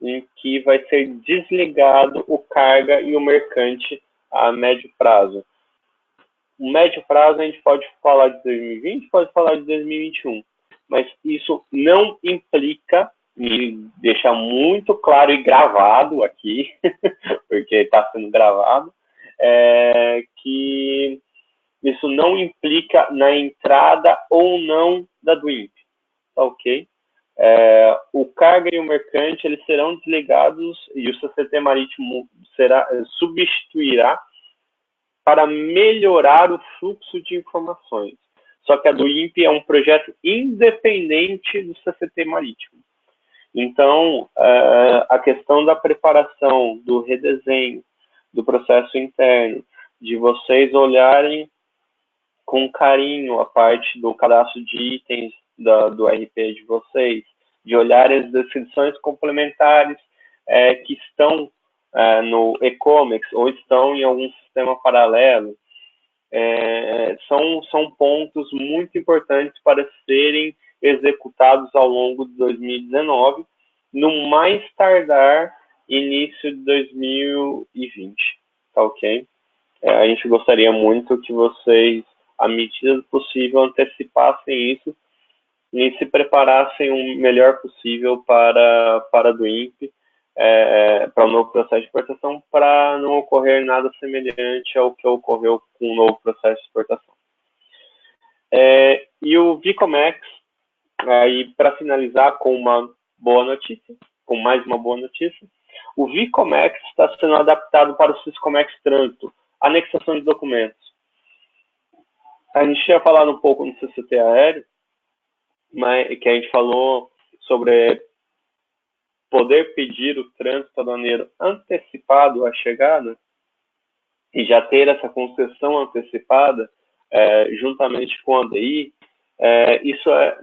em que vai ser desligado o carga e o mercante a médio prazo. O médio prazo a gente pode falar de 2020, pode falar de 2021, mas isso não implica, e deixar muito claro e gravado aqui, porque está sendo gravado, que isso não implica na entrada ou não da DWIMP, tá ok? O carga e o mercante eles serão desligados e o CCT marítimo substituirá para melhorar o fluxo de informações. Só que a DWIMP é um projeto independente do CCT marítimo. Então, a questão da preparação, do redesenho, do processo interno, de vocês olharem com carinho a parte do cadastro de itens do RP de vocês, de olhar as descrições complementares que estão no e-commerce ou estão em algum sistema paralelo, são pontos muito importantes para serem executados ao longo de 2019, no mais tardar início de 2020, tá ok? A gente gostaria muito que vocês, à medida do possível, antecipassem isso e se preparassem o melhor possível para a DWIMP, para o novo processo de exportação, para não ocorrer nada semelhante ao que ocorreu com o novo processo de exportação. E o Vicomex, aí para finalizar com uma boa notícia, com mais uma boa notícia, o Vicomex está sendo adaptado para o Syscomex Trânsito, anexação de documentos. A gente tinha falado um pouco no CCT aéreo, mas que a gente falou sobre poder pedir o trânsito aduaneiro antecipado à chegada e já ter essa concessão antecipada juntamente com a ADI. Isso é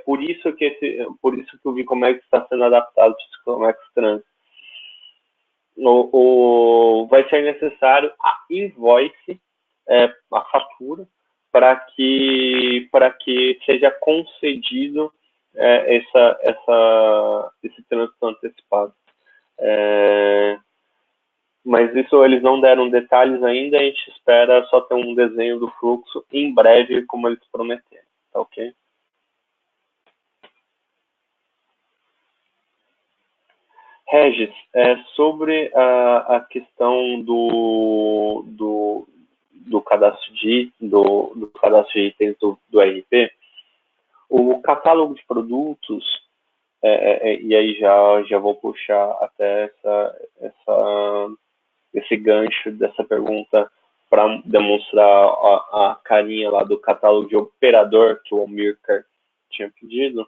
por isso que o Vicomex está sendo adaptado para o Syscomex Trânsito. Vai ser necessário a invoice, a fatura, para que seja concedido esse trânsito antecipado. Mas isso eles não deram detalhes ainda, a gente espera só ter um desenho do fluxo em breve, como eles prometeram, tá ok? Regis, sobre a questão do cadastro do cadastro de itens do RP, o catálogo de produtos, e aí já vou puxar até esse gancho dessa pergunta para demonstrar a carinha lá do catálogo de operador que o Almircar tinha pedido.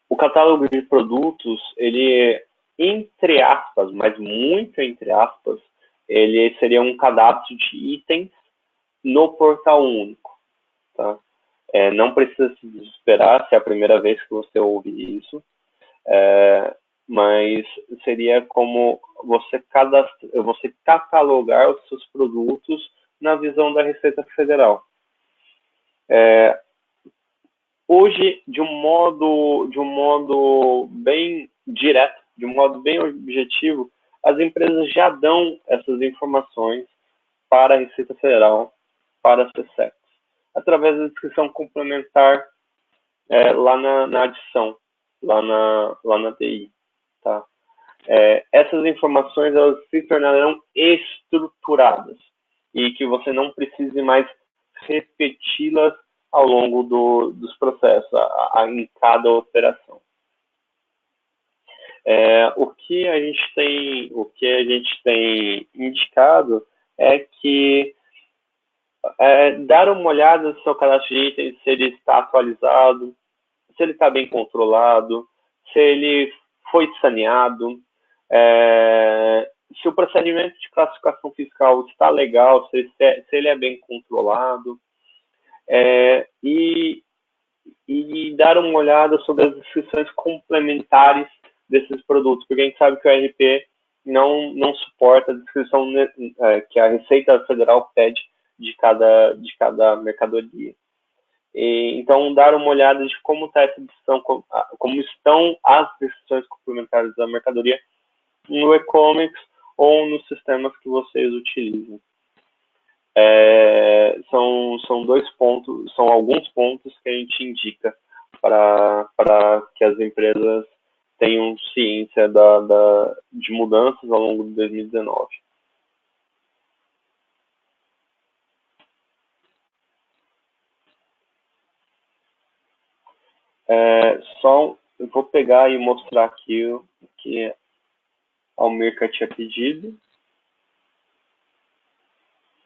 O catálogo de produtos, ele, entre aspas, mas muito entre aspas, ele seria um cadastro de itens no portal único, tá? Não precisa se desesperar se é a primeira vez que você ouve isso, mas seria como você catalogar os seus produtos na visão da Receita Federal. Hoje, de um modo bem direto, de um modo bem objetivo, as empresas já dão essas informações para a Receita Federal, para a CSEX, através da descrição complementar lá na adição, lá na TI. Tá? Essas informações elas se tornarão estruturadas e que você não precise mais repeti-las ao longo dos processos, em cada operação. O que a gente tem indicado é que dar uma olhada no seu cadastro de itens, se ele está atualizado, se ele está bem controlado, se ele foi saneado, se o procedimento de classificação fiscal está legal, se ele é bem controlado, e dar uma olhada sobre as descrições complementares desses produtos, porque a gente sabe que o RP não suporta a descrição que a Receita Federal pede de cada mercadoria. Então, dar uma olhada de como está essa descrição, como estão as descrições complementares da mercadoria no e-commerce ou nos sistemas que vocês utilizam. São 2 pontos, são alguns pontos que a gente indica para que as empresas tenham ciência de mudanças ao longo de 2019. Eu vou pegar e mostrar aqui o que a Almirca tinha pedido.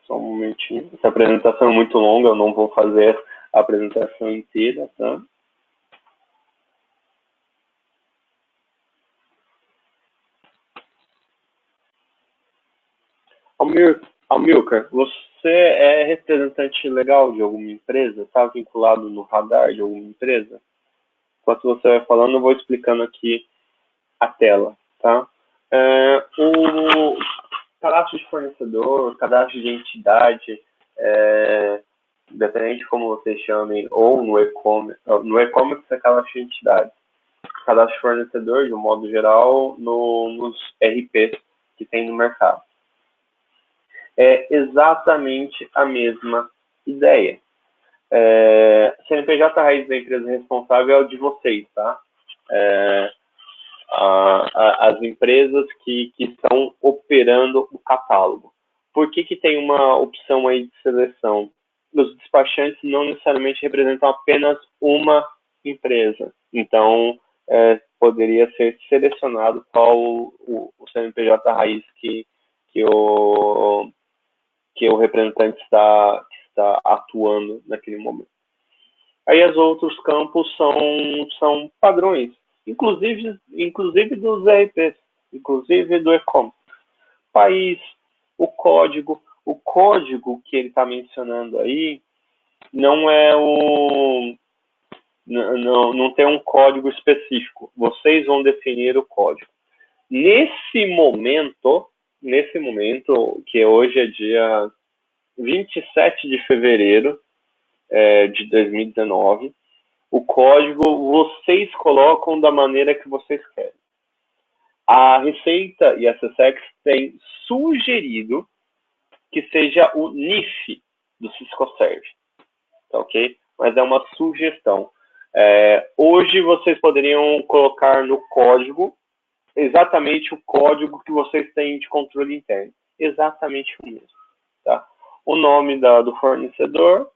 Só um momentinho. Essa apresentação é muito longa, eu não vou fazer a apresentação inteira, tá? Almilcar, você é representante legal de alguma empresa? Está vinculado no radar de alguma empresa? Enquanto você vai falando, eu vou explicando aqui a tela, tá? O cadastro de fornecedor, cadastro de entidade, dependente de como vocês chamem, ou no e-commerce é cadastro de entidade. Cadastro de fornecedor, de um modo geral, nos RPs que tem no mercado. É exatamente a mesma ideia. CNPJ raiz da empresa responsável é o de vocês, tá? As empresas que estão operando o catálogo. Por que tem uma opção aí de seleção? Os despachantes não necessariamente representam apenas uma empresa. Então, poderia ser selecionado qual o CNPJ raiz que o representante está atuando naquele momento. Aí os outros campos são padrões, inclusive dos ERPs, inclusive do e-commerce. País, o código que ele está mencionando aí não tem um código específico. Vocês vão definir o código. Nesse momento, que hoje é dia 27 de fevereiro de 2019, o código vocês colocam da maneira que vocês querem. A Receita e a CSEX têm sugerido que seja o NIF do Ciscoserv, tá ok? Mas é uma sugestão. Hoje vocês poderiam colocar no código exatamente o código que vocês têm de controle interno. Exatamente o mesmo. Tá? O nome do fornecedor,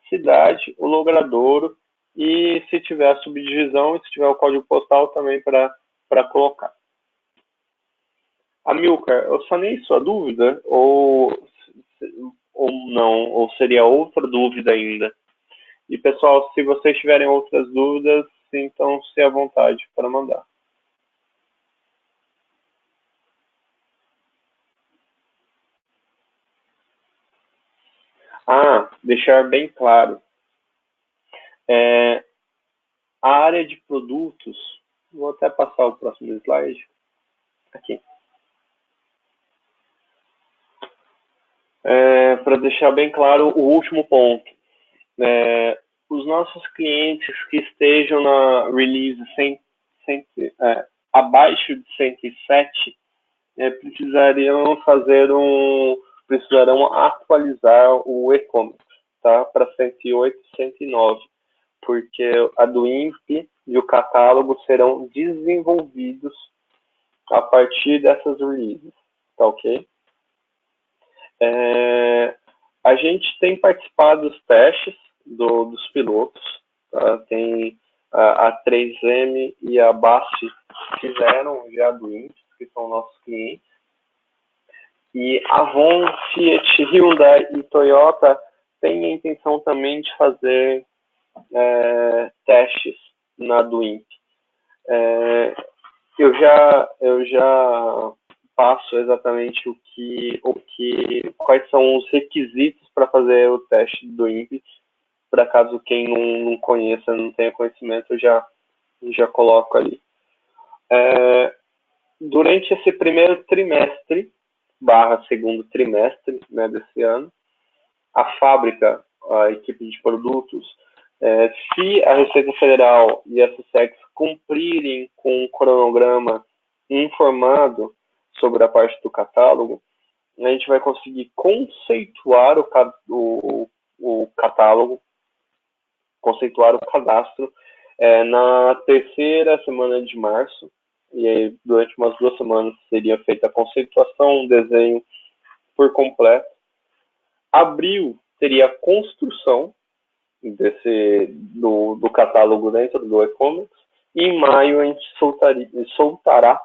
cidade, o logradouro e se tiver a subdivisão e se tiver o código postal também para colocar. Amilcar, eu sanei sua dúvida ou não? Ou seria outra dúvida ainda? E pessoal, se vocês tiverem outras dúvidas, sintam-se à vontade para mandar. Deixar bem claro. A área de produtos, vou até passar o próximo slide. Aqui. Para deixar bem claro o último ponto. Os nossos clientes que estejam na release abaixo de 107, precisarão atualizar o e-commerce, tá? Para 108 e 109, porque a do INPE e o catálogo serão desenvolvidos a partir dessas releases, tá ok? A gente tem participado dos testes dos pilotos, tá? Tem a 3M e a BASF fizeram já do INPE, que são nossos clientes. E Avon, Fiat, Hyundai e Toyota têm a intenção também de fazer testes na do INPE. Eu já passo exatamente quais são os requisitos para fazer o teste do INPE, para caso quem não conheça, não tenha conhecimento, eu já coloco ali. Durante esse primeiro trimestre, segundo trimestre, né, desse ano, a fábrica, a equipe de produtos, se a Receita Federal e a SUSEX cumprirem com um cronograma informado sobre a parte do catálogo, a gente vai conseguir conceituar o catálogo, conceituar o cadastro na terceira semana de março, e aí durante umas 2 semanas seria feita a conceituação, um desenho por completo. Abril teria a construção do catálogo dentro do e-commerce, e em maio a gente soltará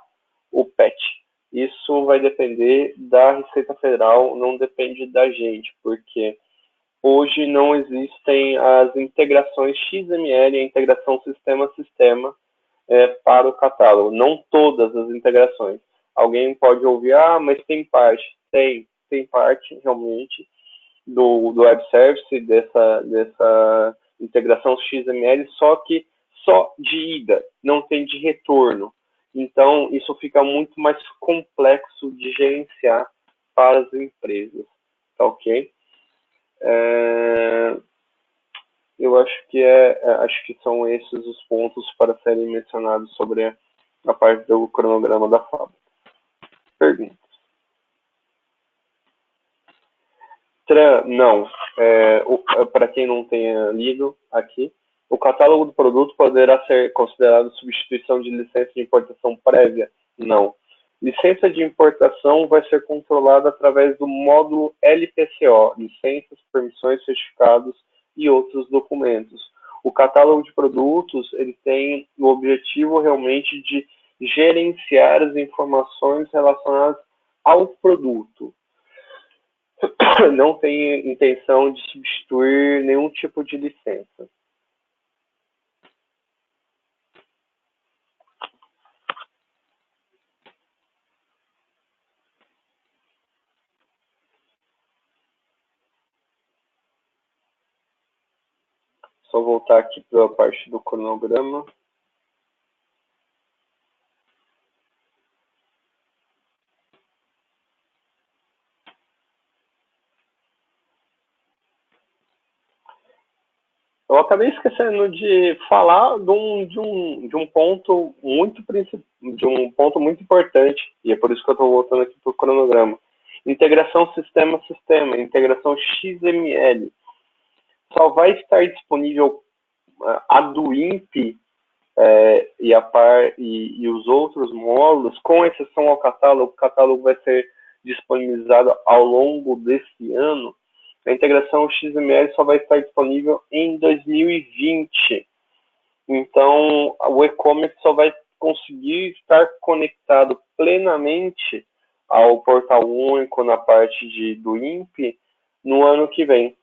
o patch. Isso vai depender da Receita Federal, não depende da gente, porque hoje não existem as integrações XML, a integração sistema-sistema para o catálogo. Não todas as integrações. Alguém pode ouvir, mas tem parte. Tem parte, realmente, do web service, dessa integração XML, só que só de ida, não tem de retorno. Então, isso fica muito mais complexo de gerenciar para as empresas. Tá ok? Eu acho que são esses os pontos para serem mencionados sobre a parte do cronograma da fábrica. Perguntas? Não. Para quem não tenha lido aqui, o catálogo do produto poderá ser considerado substituição de licença de importação prévia? Não. Licença de importação vai ser controlada através do módulo LPCO, licenças, permissões, certificados e outros documentos. O catálogo de produtos ele tem o objetivo realmente de gerenciar as informações relacionadas ao produto. Não tem intenção de substituir nenhum tipo de licença. Só voltar aqui para a parte do cronograma. Eu acabei esquecendo de falar de um ponto muito importante, e é por isso que eu estou voltando aqui para o cronograma. Integração sistema-sistema, integração XML. Só vai estar disponível a do INPE e os outros módulos, com exceção ao catálogo. O catálogo vai ser disponibilizado ao longo desse ano. A integração XML só vai estar disponível em 2020. Então, o e-commerce só vai conseguir estar conectado plenamente ao portal único na parte do INPE no ano que vem.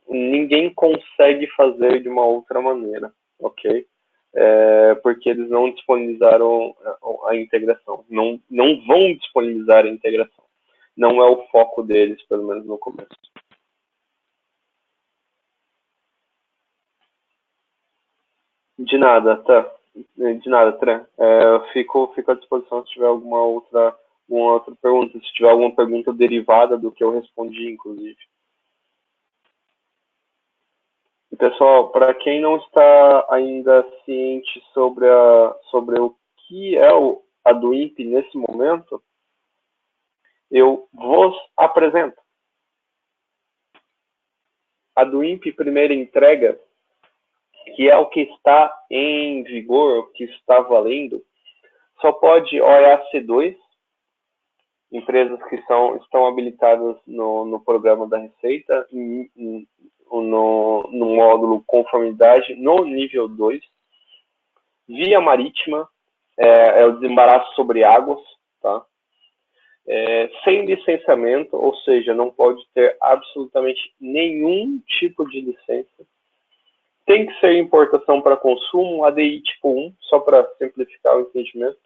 Ninguém consegue fazer de uma outra maneira, ok? Porque eles não disponibilizaram a integração. Não vão disponibilizar a integração. Não é o foco deles, pelo menos no começo. De nada, tá? De nada, Tran. Fico à disposição se tiver alguma outra pergunta. Se tiver alguma pergunta derivada do que eu respondi, inclusive. E, pessoal, para quem não está ainda ciente sobre o que é a do INPE nesse momento, Apresento. A do INPE primeira entrega, que é o que está em vigor, o que está valendo, só pode OEAC2, empresas que estão habilitadas no programa da Receita, no módulo conformidade, no nível 2. Via marítima, é o desembaraço sobre águas, tá? Sem licenciamento, ou seja, não pode ter absolutamente nenhum tipo de licença. Tem que ser importação para consumo, ADI tipo 1, só para simplificar o entendimento.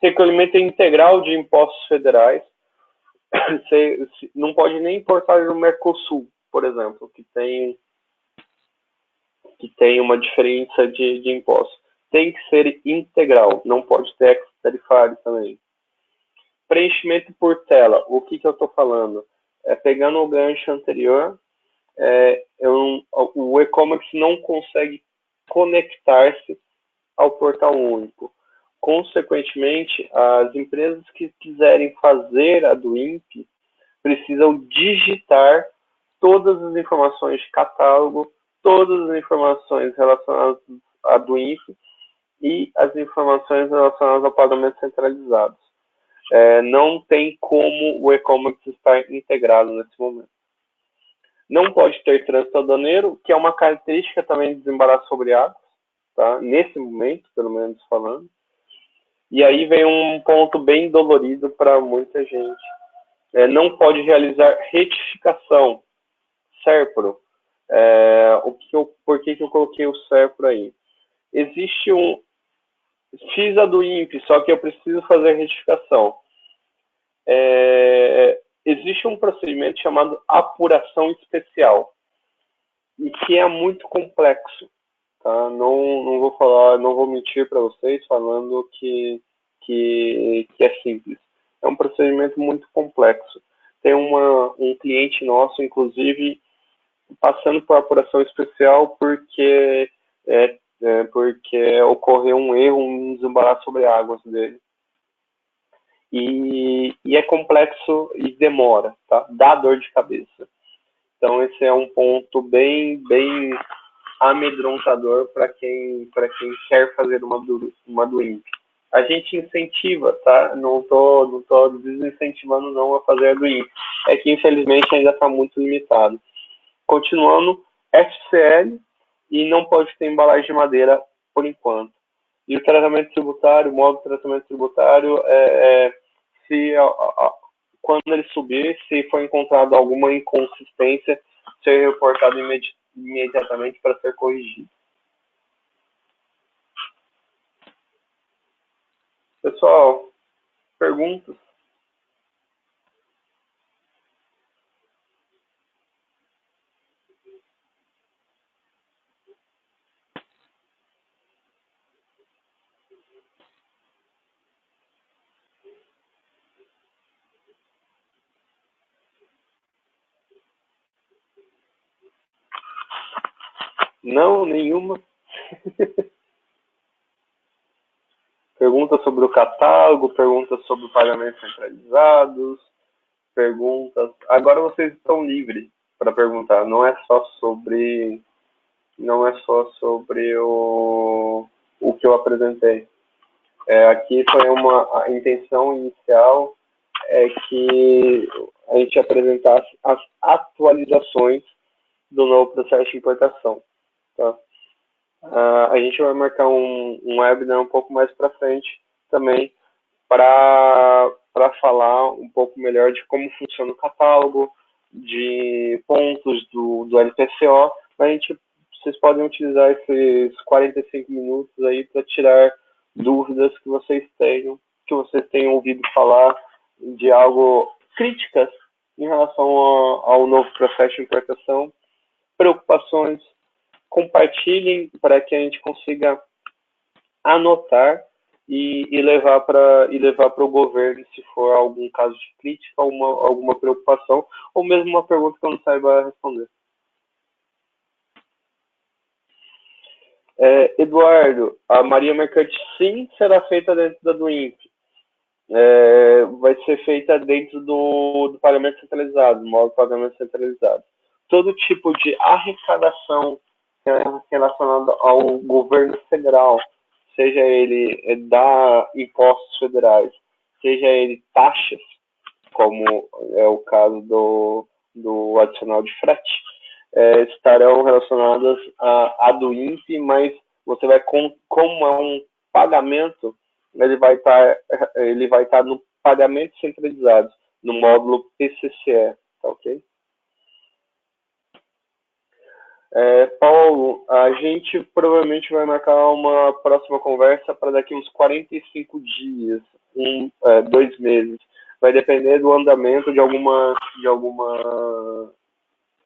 Recolhimento integral de impostos federais. Você não pode nem importar no Mercosul, por exemplo, que tem uma diferença de impostos. Tem que ser integral, não pode ter ex-tarifário também. Preenchimento por tela, o que eu estou falando? Pegando o gancho anterior, o e-commerce não consegue conectar-se ao portal único. Consequentemente, as empresas que quiserem fazer a do INPE precisam digitar todas as informações de catálogo, todas as informações relacionadas à do INPE e as informações relacionadas ao pagamento centralizado. Não tem como o e-commerce estar integrado nesse momento. Não pode ter trânsito aduaneiro, que é uma característica também de desembaraço sobre águas, tá? Nesse momento, pelo menos falando. E aí vem um ponto bem dolorido para muita gente. Não pode realizar retificação, SERPRO. Por que eu coloquei o SERPRO aí? Existe fiz a do INPE, só que eu preciso fazer retificação. Existe um procedimento chamado apuração especial, e que é muito complexo. Tá? Não vou falar, não vou mentir para vocês falando que é simples. É um procedimento muito complexo. Tem um cliente nosso, inclusive, passando por apuração especial porque ocorreu um erro, um desembaraço sobre águas dele. E é complexo e demora, tá? Dá dor de cabeça. Então, esse é um ponto bem amedrontador para quem quer fazer uma do INPE. A gente incentiva, tá? Não tô desincentivando não a fazer a do INPE. É que, infelizmente, ainda está muito limitado. Continuando, FCL e não pode ter embalagem de madeira por enquanto. E o tratamento tributário, o modo de tratamento tributário, quando ele subir, se for encontrado alguma inconsistência, ser reportado imediatamente para ser corrigido. Pessoal, perguntas? Não, nenhuma. Perguntas sobre o catálogo, perguntas sobre pagamentos centralizados, perguntas. Agora vocês estão livres para perguntar. Não é só sobre o que eu apresentei. Aqui foi a intenção inicial que a gente apresentasse as atualizações do novo processo de importação. Tá? A gente vai marcar um webinar um pouco mais para frente também para falar um pouco melhor de como funciona o catálogo, de pontos do LTCO. Vocês podem utilizar esses 45 minutos aí para tirar dúvidas que vocês tenham ouvido falar de algo, críticas em relação ao novo processo de importação, preocupações, compartilhem para que a gente consiga anotar e levar para o governo se for algum caso de crítica, alguma preocupação, ou mesmo uma pergunta que eu não saiba responder. Eduardo, a Maria Mercante sim será feita dentro da do INPE. vai ser feita dentro do pagamento centralizado, do modo de pagamento centralizado. Todo tipo de arrecadação relacionada ao governo federal, seja ele da impostos federais, seja ele taxas, como é o caso do adicional de frete, estarão relacionadas a do INPE, mas você vai, como é um pagamento, ele vai estar no pagamento centralizado, no módulo PCCE, tá ok? Paulo, a gente provavelmente vai marcar uma próxima conversa para daqui uns 45 dias, 2 meses. Vai depender do andamento de alguma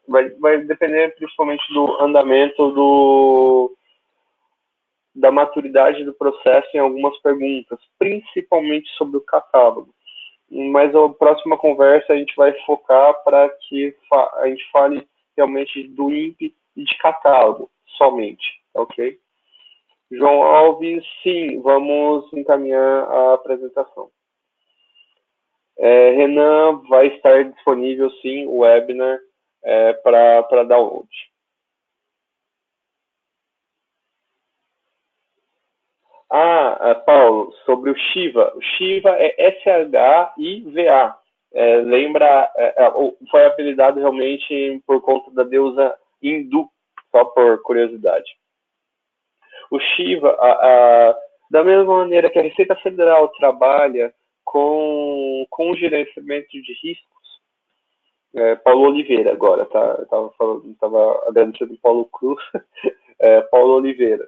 vai depender principalmente do andamento da maturidade do processo em algumas perguntas, principalmente sobre o catálogo. Mas a próxima conversa a gente vai focar para que a gente fale realmente do INPE e de catálogo somente, ok? João Alves, sim, vamos encaminhar a apresentação. Renan, vai estar disponível sim o webinar para download. Paulo, sobre o Shiva. O Shiva é S-H-I-V-A. Lembra, foi apelidado realmente por conta da deusa hindu, só por curiosidade. O Shiva, da mesma maneira que a Receita Federal trabalha com o gerenciamento de riscos, Paulo Oliveira agora, tá? Estava agradecendo Paulo Cruz, Paulo Oliveira.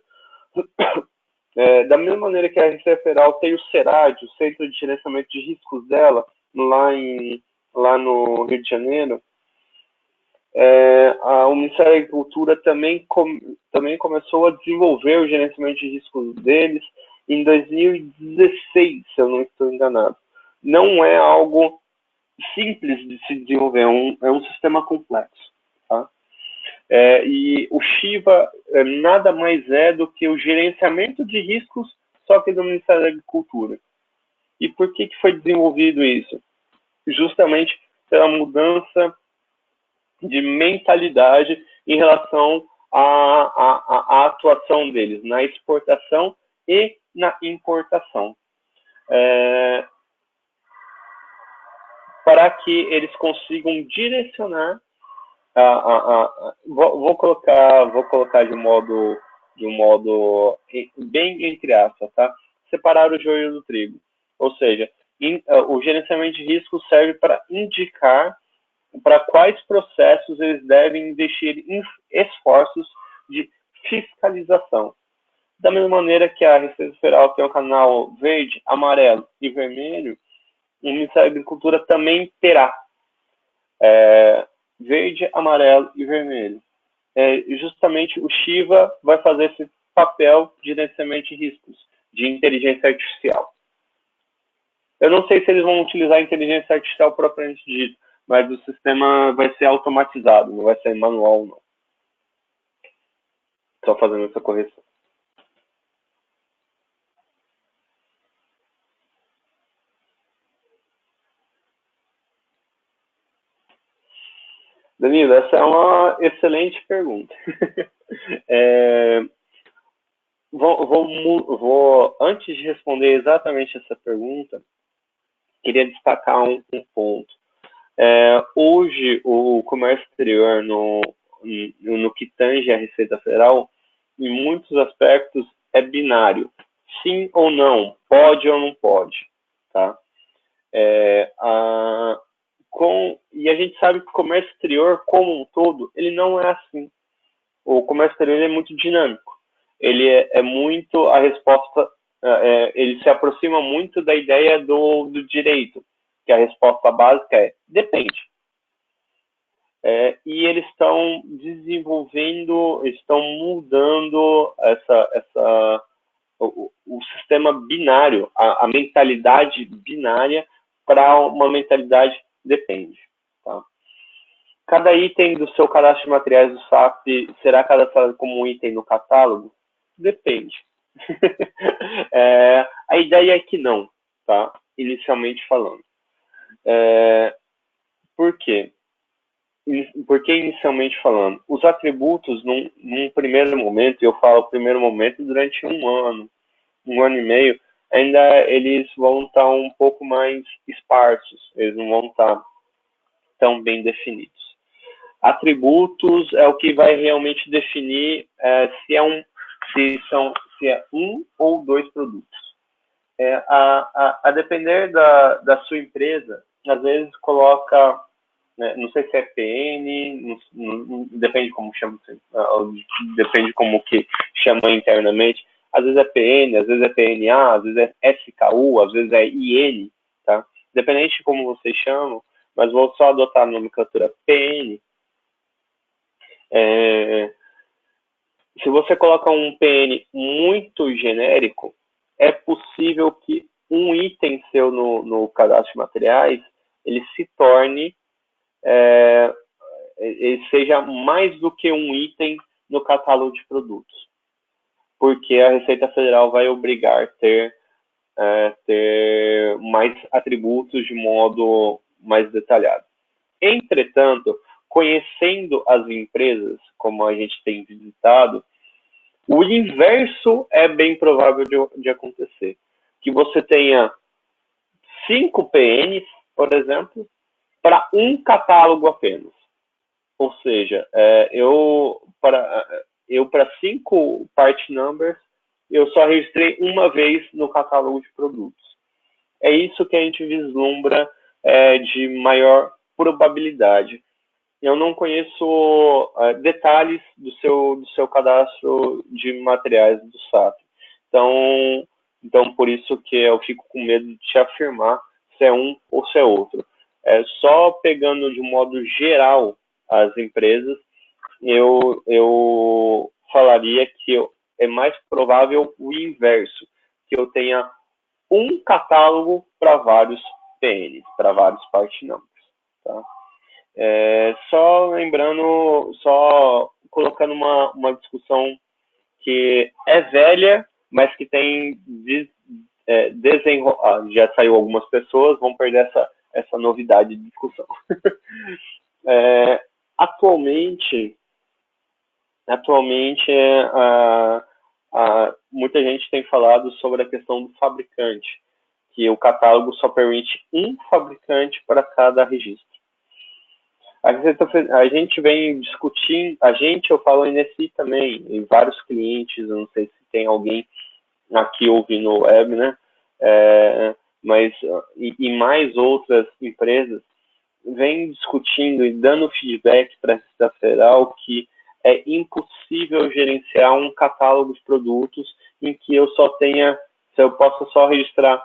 Da mesma maneira que a Receita Federal tem o CERAD, o Centro de Gerenciamento de Riscos dela, lá no Rio de Janeiro, o Ministério da Agricultura também começou a desenvolver o gerenciamento de riscos deles em 2016, se eu não estou enganado. Não é algo simples de se desenvolver, é um sistema complexo. Tá? E o Shiva nada mais é do que o gerenciamento de riscos, só que do Ministério da Agricultura. E por que foi desenvolvido isso? Justamente pela mudança de mentalidade em relação à atuação deles na exportação e na importação. Para que eles consigam direcionar vou colocar de um modo bem entre aspas, tá? Separar o joio do trigo. Ou seja, o gerenciamento de risco serve para indicar para quais processos eles devem investir em esforços de fiscalização. Da mesma maneira que a Receita Federal tem o canal verde, amarelo e vermelho, o Ministério da Agricultura também terá verde, amarelo e vermelho. Justamente o Shiva vai fazer esse papel de gerenciamento de riscos, de inteligência artificial. Eu não sei se eles vão utilizar a inteligência artificial propriamente dita, mas o sistema vai ser automatizado, não vai ser manual, não. Só fazendo essa correção. Danilo, essa é uma excelente pergunta. Antes de responder exatamente essa pergunta, queria destacar um ponto. Hoje, o comércio exterior, no que tange a Receita Federal, em muitos aspectos, é binário. Sim ou não, pode ou não pode. Tá? E a gente sabe que o comércio exterior, como um todo, ele não é assim. O comércio exterior é muito dinâmico. Ele é muito a resposta, ele se aproxima muito da ideia do direito, que a resposta básica é depende. E eles estão desenvolvendo, estão mudando o sistema binário, a mentalidade binária para uma mentalidade depende. Tá? Cada item do seu cadastro de materiais do SAP será cadastrado como um item no catálogo? Depende. A ideia é que não. Tá? inicialmente falando. Por quê? Porque inicialmente falando, os atributos, num primeiro momento, eu falo primeiro momento durante um ano e meio, ainda eles vão estar um pouco mais esparsos, eles não vão estar tão bem definidos. Atributos é o que vai realmente definir se é um ou dois produtos. A depender da sua empresa, às vezes coloca, né, não sei se é PN, depende como chama, depende como que chama internamente. Às vezes é PN, às vezes é PNA, às vezes é SKU, às vezes é IN, tá? Dependente de como vocês chamam, mas vou só adotar a nomenclatura PN. Se você coloca um PN muito genérico, é possível que um item seu no cadastro de materiais, ele se torne, ele seja mais do que um item no catálogo de produtos. Porque a Receita Federal vai obrigar a ter mais atributos de modo mais detalhado. Entretanto, conhecendo as empresas, como a gente tem visitado, o inverso é bem provável de acontecer. Que você tenha 5 PNs, por exemplo, para um catálogo apenas. Ou seja, eu para 5 part numbers, eu só registrei uma vez no catálogo de produtos. É isso que a gente vislumbra de maior probabilidade. Eu não conheço detalhes do seu cadastro de materiais do SAP. Então, por isso que eu fico com medo de te afirmar se é um ou se é outro. Só pegando de modo geral as empresas, eu falaria que é mais provável o inverso, que eu tenha um catálogo para vários PNs, para vários part numbers. Tá? Só lembrando, só colocando uma discussão que é velha, mas que tem já saiu algumas pessoas, vão perder essa novidade de discussão. Atualmente muita gente tem falado sobre a questão do fabricante, que o catálogo só permite um fabricante para cada registro. A gente vem discutindo, eu falo em NSI também, em vários clientes, eu não sei se tem alguém aqui ouvindo o web, né? Mas e mais outras empresas vem discutindo e dando feedback para a Receita Federal que é impossível gerenciar um catálogo de produtos em que eu possa só registrar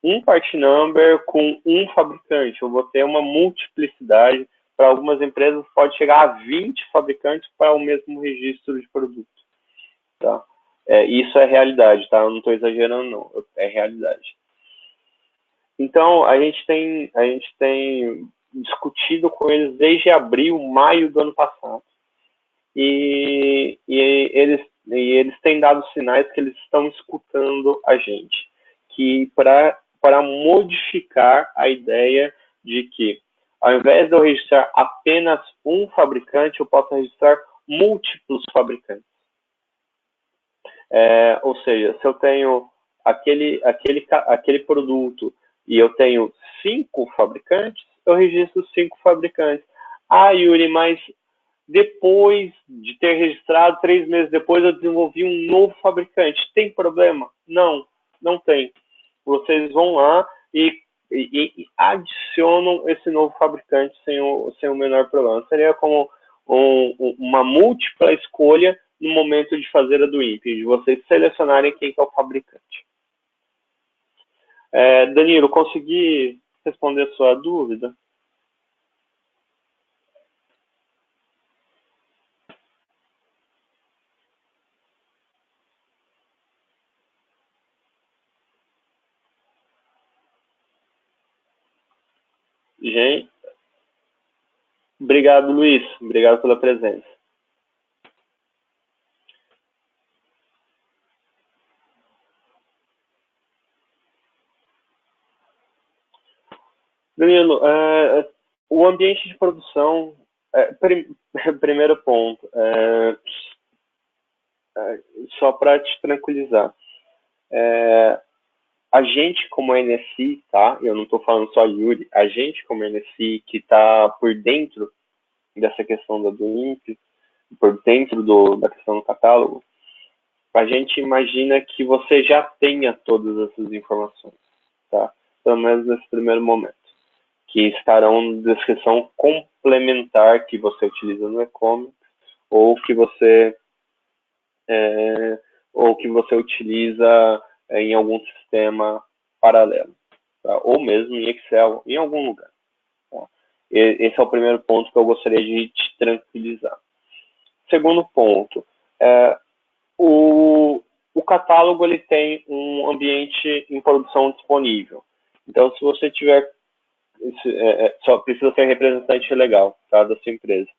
um part number com um fabricante. Eu vou ter uma multiplicidade. Para algumas empresas pode chegar a 20 fabricantes para o mesmo registro de produto. Tá? Isso é realidade, tá? Eu não estou exagerando, não. É realidade. Então, a gente tem discutido com eles desde abril, maio do ano passado. E eles têm dado sinais que eles estão escutando a gente. Que para modificar a ideia de que, ao invés de eu registrar apenas um fabricante, eu posso registrar múltiplos fabricantes. Ou seja, se eu tenho aquele produto e eu tenho 5 fabricantes, eu registro 5 fabricantes. Yuri, mas depois de ter registrado, 3 meses depois, eu desenvolvi um novo fabricante. Tem problema? Não, não tem. Vocês vão lá e adicionam esse novo fabricante sem o menor problema. Seria como uma múltipla escolha no momento de fazer a do INPE, de vocês selecionarem quem que é o fabricante. Danilo, consegui responder a sua dúvida? Gente, obrigado, Luiz. Obrigado pela presença. Danilo, o ambiente de produção, primeiro ponto, só para te tranquilizar, a gente como NSI, tá? Eu não estou falando só Yuri, a gente como NSI que está por dentro dessa questão da DOIMP, por dentro da questão do catálogo, a gente imagina que você já tenha todas essas informações, tá? Pelo menos nesse primeiro momento, que estarão na descrição complementar que você utiliza no e-commerce ou que você utiliza em algum sistema paralelo, tá? Ou mesmo em Excel, em algum lugar. Tá? Esse é o primeiro ponto que eu gostaria de te tranquilizar. Segundo ponto, o catálogo ele tem um ambiente em produção disponível. Então, se você tiver, só precisa ser representante legal, tá, da sua empresa.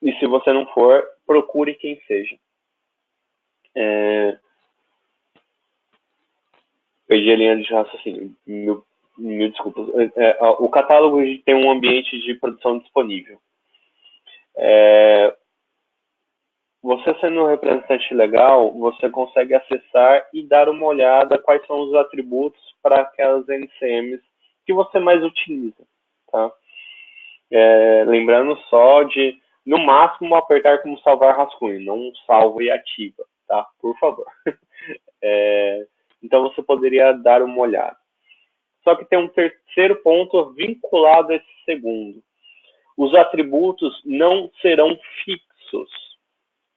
E se você não for, procure quem seja. Perdi a linha de raciocínio. Mil desculpas. O catálogo tem um ambiente de produção disponível. Você sendo um representante legal, você consegue acessar e dar uma olhada quais são os atributos para aquelas NCMs que você mais utiliza, tá? Lembrando só de, no máximo, apertar como salvar rascunho, não salvo e ativa, tá? Por favor. Então, você poderia dar uma olhada. Só que tem um terceiro ponto vinculado a esse segundo. Os atributos não serão fixos.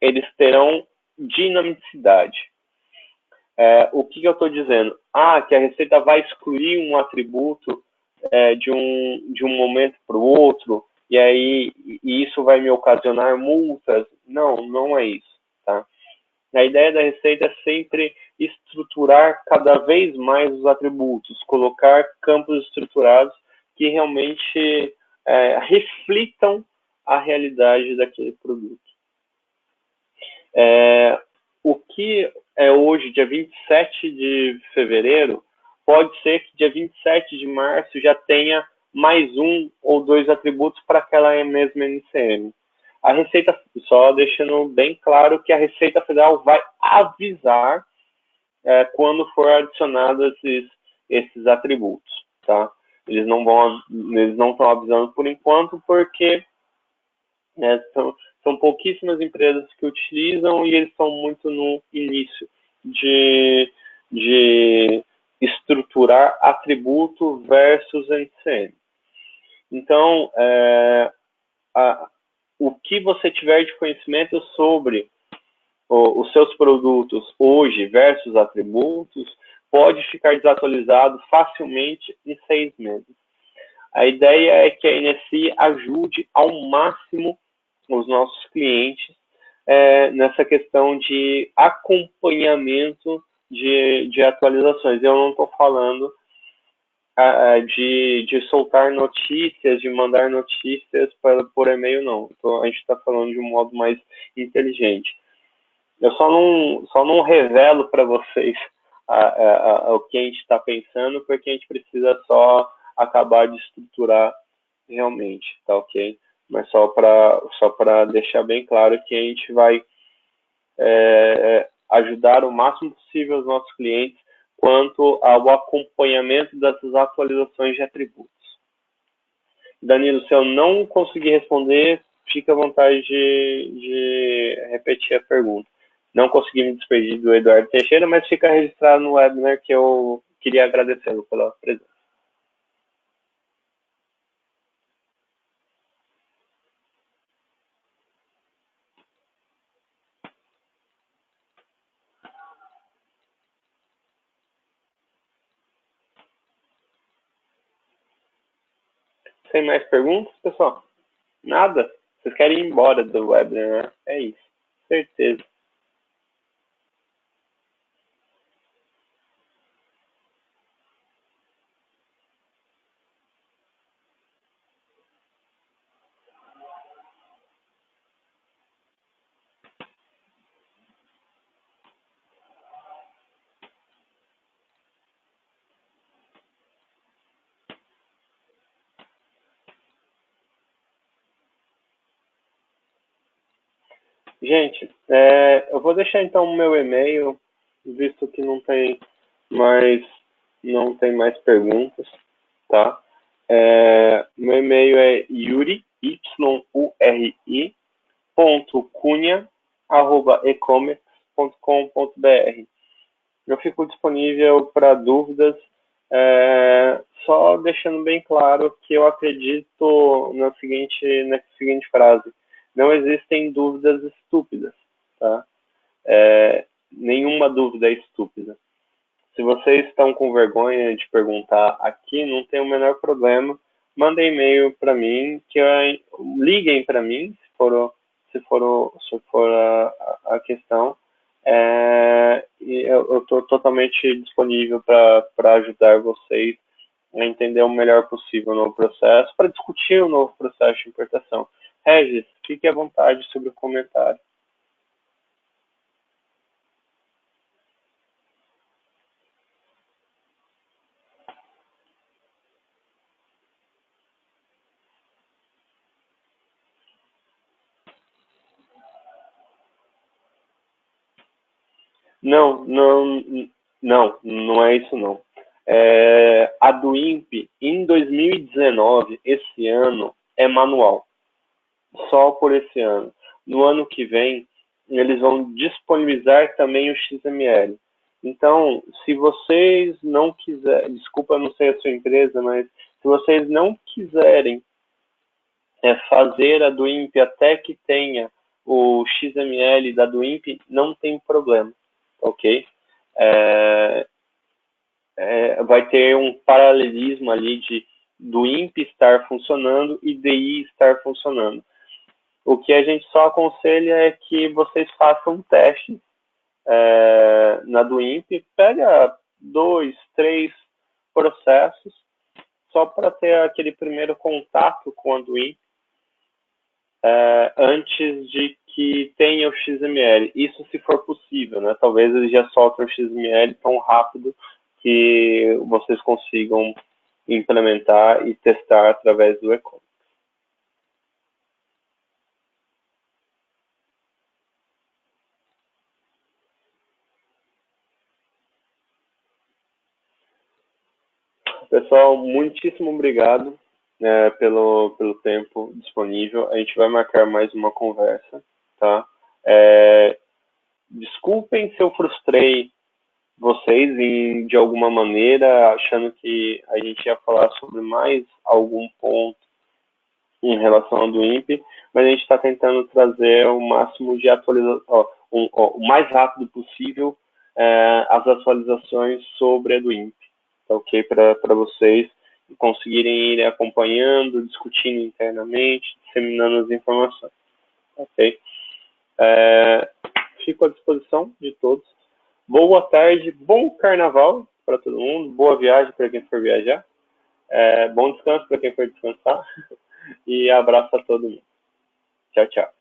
Eles terão dinamicidade. O que eu estou dizendo? Que a Receita vai excluir um atributo de um momento para o outro, e isso vai me ocasionar multas. Não é isso. Tá? A ideia da Receita é sempre estruturar cada vez mais os atributos, colocar campos estruturados que realmente reflitam a realidade daquele produto. O que é hoje, dia 27 de fevereiro, pode ser que dia 27 de março já tenha mais um ou dois atributos para aquela mesma NCM. A Receita, só deixando bem claro que a Receita Federal vai avisar quando for adicionados esses atributos, tá? Eles não estão avisando por enquanto porque são pouquíssimas empresas que utilizam e eles estão muito no início de estruturar atributo versus NCM. Então, o que você tiver de conhecimento sobre os seus produtos hoje versus atributos pode ficar desatualizado facilmente em 6 meses. A ideia é que a NSI ajude ao máximo os nossos clientes nessa questão de acompanhamento de atualizações. Eu não estou falando de soltar notícias, de mandar notícias por e-mail, não. Então, a gente está falando de um modo mais inteligente. Eu só não revelo para vocês o que a gente está pensando, porque a gente precisa só acabar de estruturar realmente, tá ok? Mas só para deixar bem claro que a gente vai ajudar o máximo possível os nossos clientes quanto ao acompanhamento dessas atualizações de atributos. Danilo, se eu não conseguir responder, fique à vontade de repetir a pergunta. Não consegui me despedir do Eduardo Teixeira, mas fica registrado no webinar que eu queria agradecê-lo pela presença. Sem mais perguntas, pessoal? Nada? Vocês querem ir embora do webinar, né? É isso. Certeza. Gente, eu vou deixar então o meu e-mail, visto que não tem mais perguntas, tá? Meu e-mail é yuri, Y-U-R-I, cunha@ecommerce.com.br. Eu fico disponível para dúvidas, só deixando bem claro que eu acredito na seguinte frase: não existem dúvidas estúpidas, tá? Nenhuma dúvida é estúpida. Se vocês estão com vergonha de perguntar aqui, não tem o menor problema. Mandem e-mail para mim, liguem para mim, se for a questão. E eu estou totalmente disponível para ajudar vocês a entender o melhor possível o novo processo, para discutir o novo processo de importação. Regis, fique à vontade sobre o comentário. Não é isso não. A do INPE, em 2019, esse ano, é manual. Só por esse ano. No ano que vem, eles vão disponibilizar também o XML. Então, se vocês não quiserem, desculpa, não sei a sua empresa, mas se vocês não quiserem fazer a do INPE até que tenha o XML da do INPE, não tem problema, ok? Vai ter um paralelismo ali do INPE estar funcionando e DI estar funcionando. O que a gente só aconselha é que vocês façam um teste na do INPE, pega 2, 3 processos, só para ter aquele primeiro contato com a do INPE, antes de que tenha o XML. Isso se for possível, né? Talvez eles já soltem o XML tão rápido que vocês consigam implementar e testar através do e-commerce. Pessoal, muitíssimo obrigado pelo tempo disponível. A gente vai marcar mais uma conversa, tá? Desculpem se eu frustrei vocês de alguma maneira, achando que a gente ia falar sobre mais algum ponto em relação ao do INPE, mas a gente está tentando trazer o máximo de atualização, o mais rápido possível, as atualizações sobre a do INPE, tá ok? Para vocês conseguirem ir acompanhando, discutindo internamente, disseminando as informações, ok? Fico à disposição de todos. Boa tarde, bom carnaval para todo mundo, boa viagem para quem for viajar, bom descanso para quem for descansar e abraço a todo mundo. Tchau, tchau.